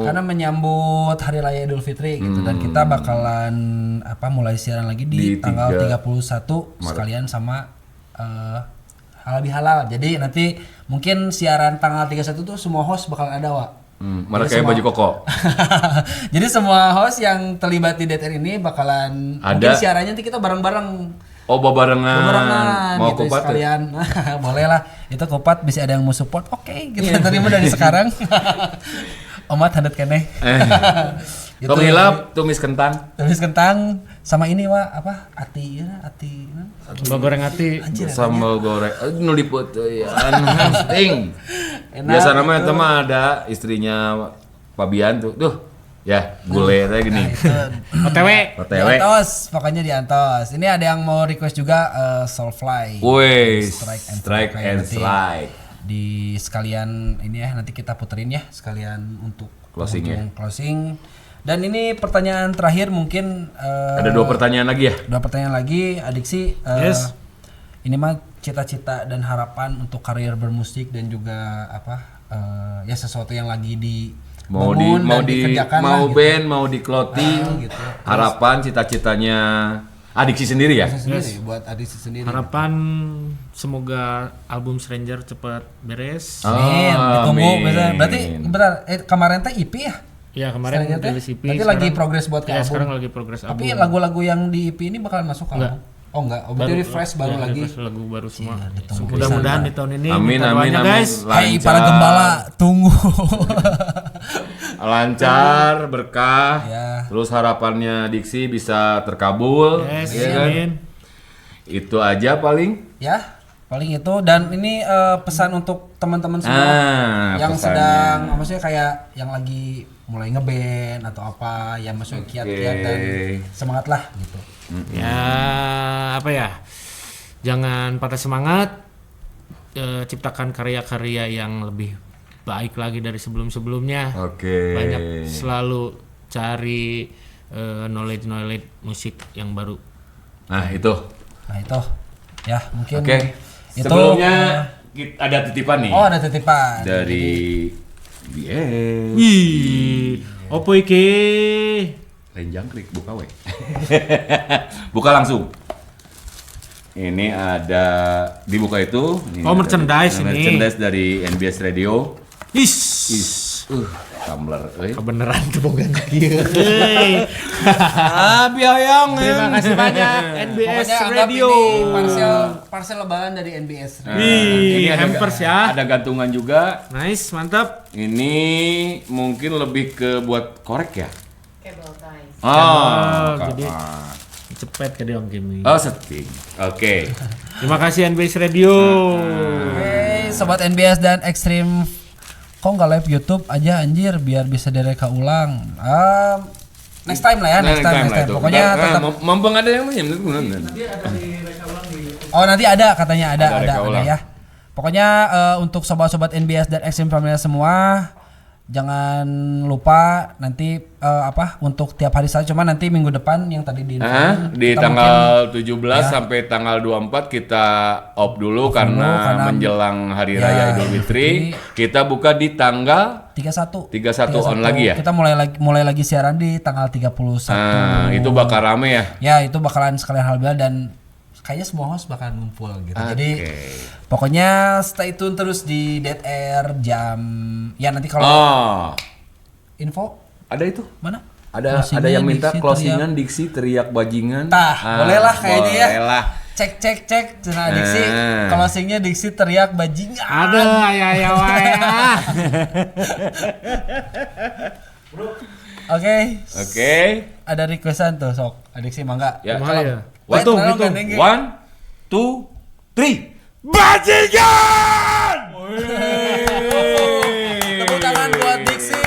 Karena menyambut Hari Raya Idul Fitri gitu, dan kita bakalan mulai siaran lagi di tanggal 31 sekalian sama halal. Jadi nanti mungkin siaran tanggal 31 tuh semua host bakal ada, Wak. Mana kayak baju koko. Jadi semua host yang terlibat di Dead Air ini bakalan Ada. mungkin siarannya nanti kita bareng-bareng. Oh, barengan. Mau gitu kupat ya? sekalian. Boleh lah. Itu kupat bisa ada yang mau support. Oke, kita terima dari sekarang. Omat hadat keneh. Gitu. Tong hilap, tumis kentang. Tumis kentang sama ini, Wak, ati. Sambal goreng hati. Sambal goreng. Nu diput ya. Ting. Enak, Biasa namanya itu mah ada istrinya Fabian tuh. Duh. Ya, gule teh gini. OTW. OTW. Diantos, pokoknya diantos. Ini ada yang mau request juga Soulfly. Woi, Strike and Nanti slide. Di sekalian ini ya, nanti kita puterin ya sekalian untuk Closing ya. Closing. Dan ini pertanyaan terakhir mungkin Ada 2 pertanyaan lagi ya? 2 pertanyaan lagi, Adiksi. Yes. Ini mah cita-cita dan harapan untuk karir bermusik dan juga ya sesuatu yang lagi Mau dikerjakan lah, mau gitu. band, mau di clothing. Gitu. Harapan cita-citanya Adiksi sendiri ya? Sendiri buat Adiksi sendiri. Harapan semoga album Stranger cepat beres. Amin, ditunggu Amin. biasanya. Berarti bentar, kemarin teh EP ya? Ya kemarin Stranger teh? rilis EP. Berarti lagi progres buat ke Ya album. sekarang lagi progres album. Tapi lagu-lagu yang di EP ini bakalan masuk ke album? Oh enggak, oh, berarti refresh baru ya, lagi. refresh lagu baru semua. ditunggu Mudah-mudahan di tahun ini Amin, minta amin, doanya, amin. guys. Hai para gembala, tunggu. Lancar, berkah. Ya. Terus harapannya Diksi bisa terkabul. Yes, ya kan? amin. Itu aja paling. Ya, paling itu. Dan ini pesan untuk teman-teman semua yang pesannya. sedang, maksudnya kayak yang lagi mulai ngeband atau apa, yang maksudnya kiat-kiat dan semangat lah gitu. Ya apa ya? Jangan patah semangat. Ciptakan karya-karya yang lebih baik lagi dari sebelum-sebelumnya. Oke. Banyak selalu cari knowledge musik yang baru. Nah, itu. Nah itu, ya mungkin. Oke. Itu. Sebelumnya ada titipan nih. Oh ada titipan. Dari BS. Wih, opo iki? Lain jangkrik, buka we. Buka langsung. Ini ada dibuka itu. Ini Oh, ada merchandise ini. Merchandise dari NBS Radio. Is, Tumbler. kebenaran kebogan kieu. Biayang. Terima kasih banyak NBS Pokoknya anggap Radio. ini parcel lebaran dari NBS. Wih, hampers ya. Ada gantungan juga. Nice, mantap. Ini mungkin lebih ke buat korek ya. Cable ties. Oh, jadi cepet ke Deong Kimi. oh setting. Oke. Terima kasih NBS Radio. Hey, sobat NBS dan Extreme, kok nggak live YouTube aja anjir biar bisa direka ulang. Next time lah ya, next time. itu. Pokoknya Nah, tetap. mumpung ada yang minjem. Oh nanti ada katanya Ada ada reka ulang. ya. Pokoknya untuk sobat-sobat NBS dan Extreme Family semua, jangan lupa nanti untuk tiap hari saja, cuma nanti minggu depan yang tadi di Di tanggal 17 sampai tanggal 24 kita off dulu karena menjelang Hari Raya Idul Fitri. Kita buka di tanggal 31 on lagi ya. Kita mulai lagi siaran di tanggal 31. Nah, itu bakal rame ya. Ya, itu bakalan sekalian hal dan kayaknya semua host bakalan ngumpul gitu. Jadi pokoknya stay tune terus di Dead Air jam ya nanti kalau info Ada itu. mana? Ada yang minta Diksi closingan Diksi teriak bajingan. Boleh lah kayaknya ya. Boleh lah. Cek cenah Diksi. Closingnya Diksi teriak bajingan. Ada ya wae. Oke. Oke. Ada requestan tuh sok. Adik sih mangga. Ya. Kumaha ya? One, Hitung, Hitung, hitung. hitung. 1, 2, 3. Bajingan! Tepuk tangan buat Diksi.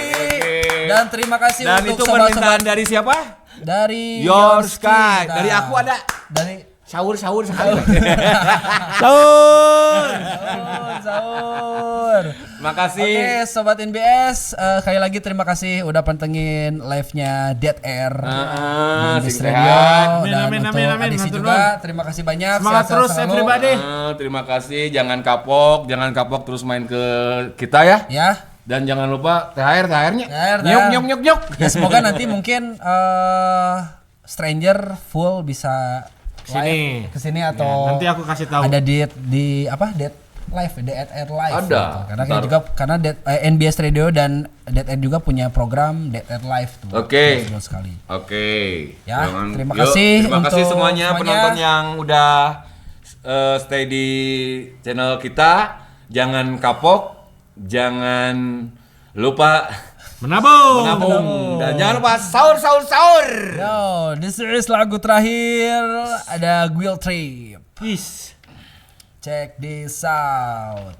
Dan terima kasih Dan untuk itu sobat-sobat permintaan dari siapa? dari Your Yorski. Sky. Nah, Dari aku ada. Dari Sahur sekali. sahur. Makasih. Oke, sobat NBS, sekali lagi terima kasih udah pantengin live-nya Dead Air. di sing Radio. sehat. Dan Amin, untuk amin, amin. Adiksi Matur juga, terima kasih banyak. Semangat Sehat-sehat terus selalu. everybody. Terima kasih, jangan kapok terus main ke kita ya. Ya. Dan jangan lupa THR-nya. THR. Nyok. Ya semoga nanti mungkin Stranger full bisa live kesini atau Nanti aku kasih tahu. ada di apa Dead Live, Dead Air Live. Ada. gitu. Karena kita Ntar. juga karena NBS Radio dan Dead Air juga punya program Dead Air Live tuh. Oke. Betul sekali. Oke. Ya, terima yuk, kasih Terima kasih untuk semuanya penonton yang udah stay di channel kita. Jangan kapok, jangan lupa Menabung. menabung dan jangan lupa sahur. Yo, this is lagu terakhir ada Guilt Trip. Peace. Check this out.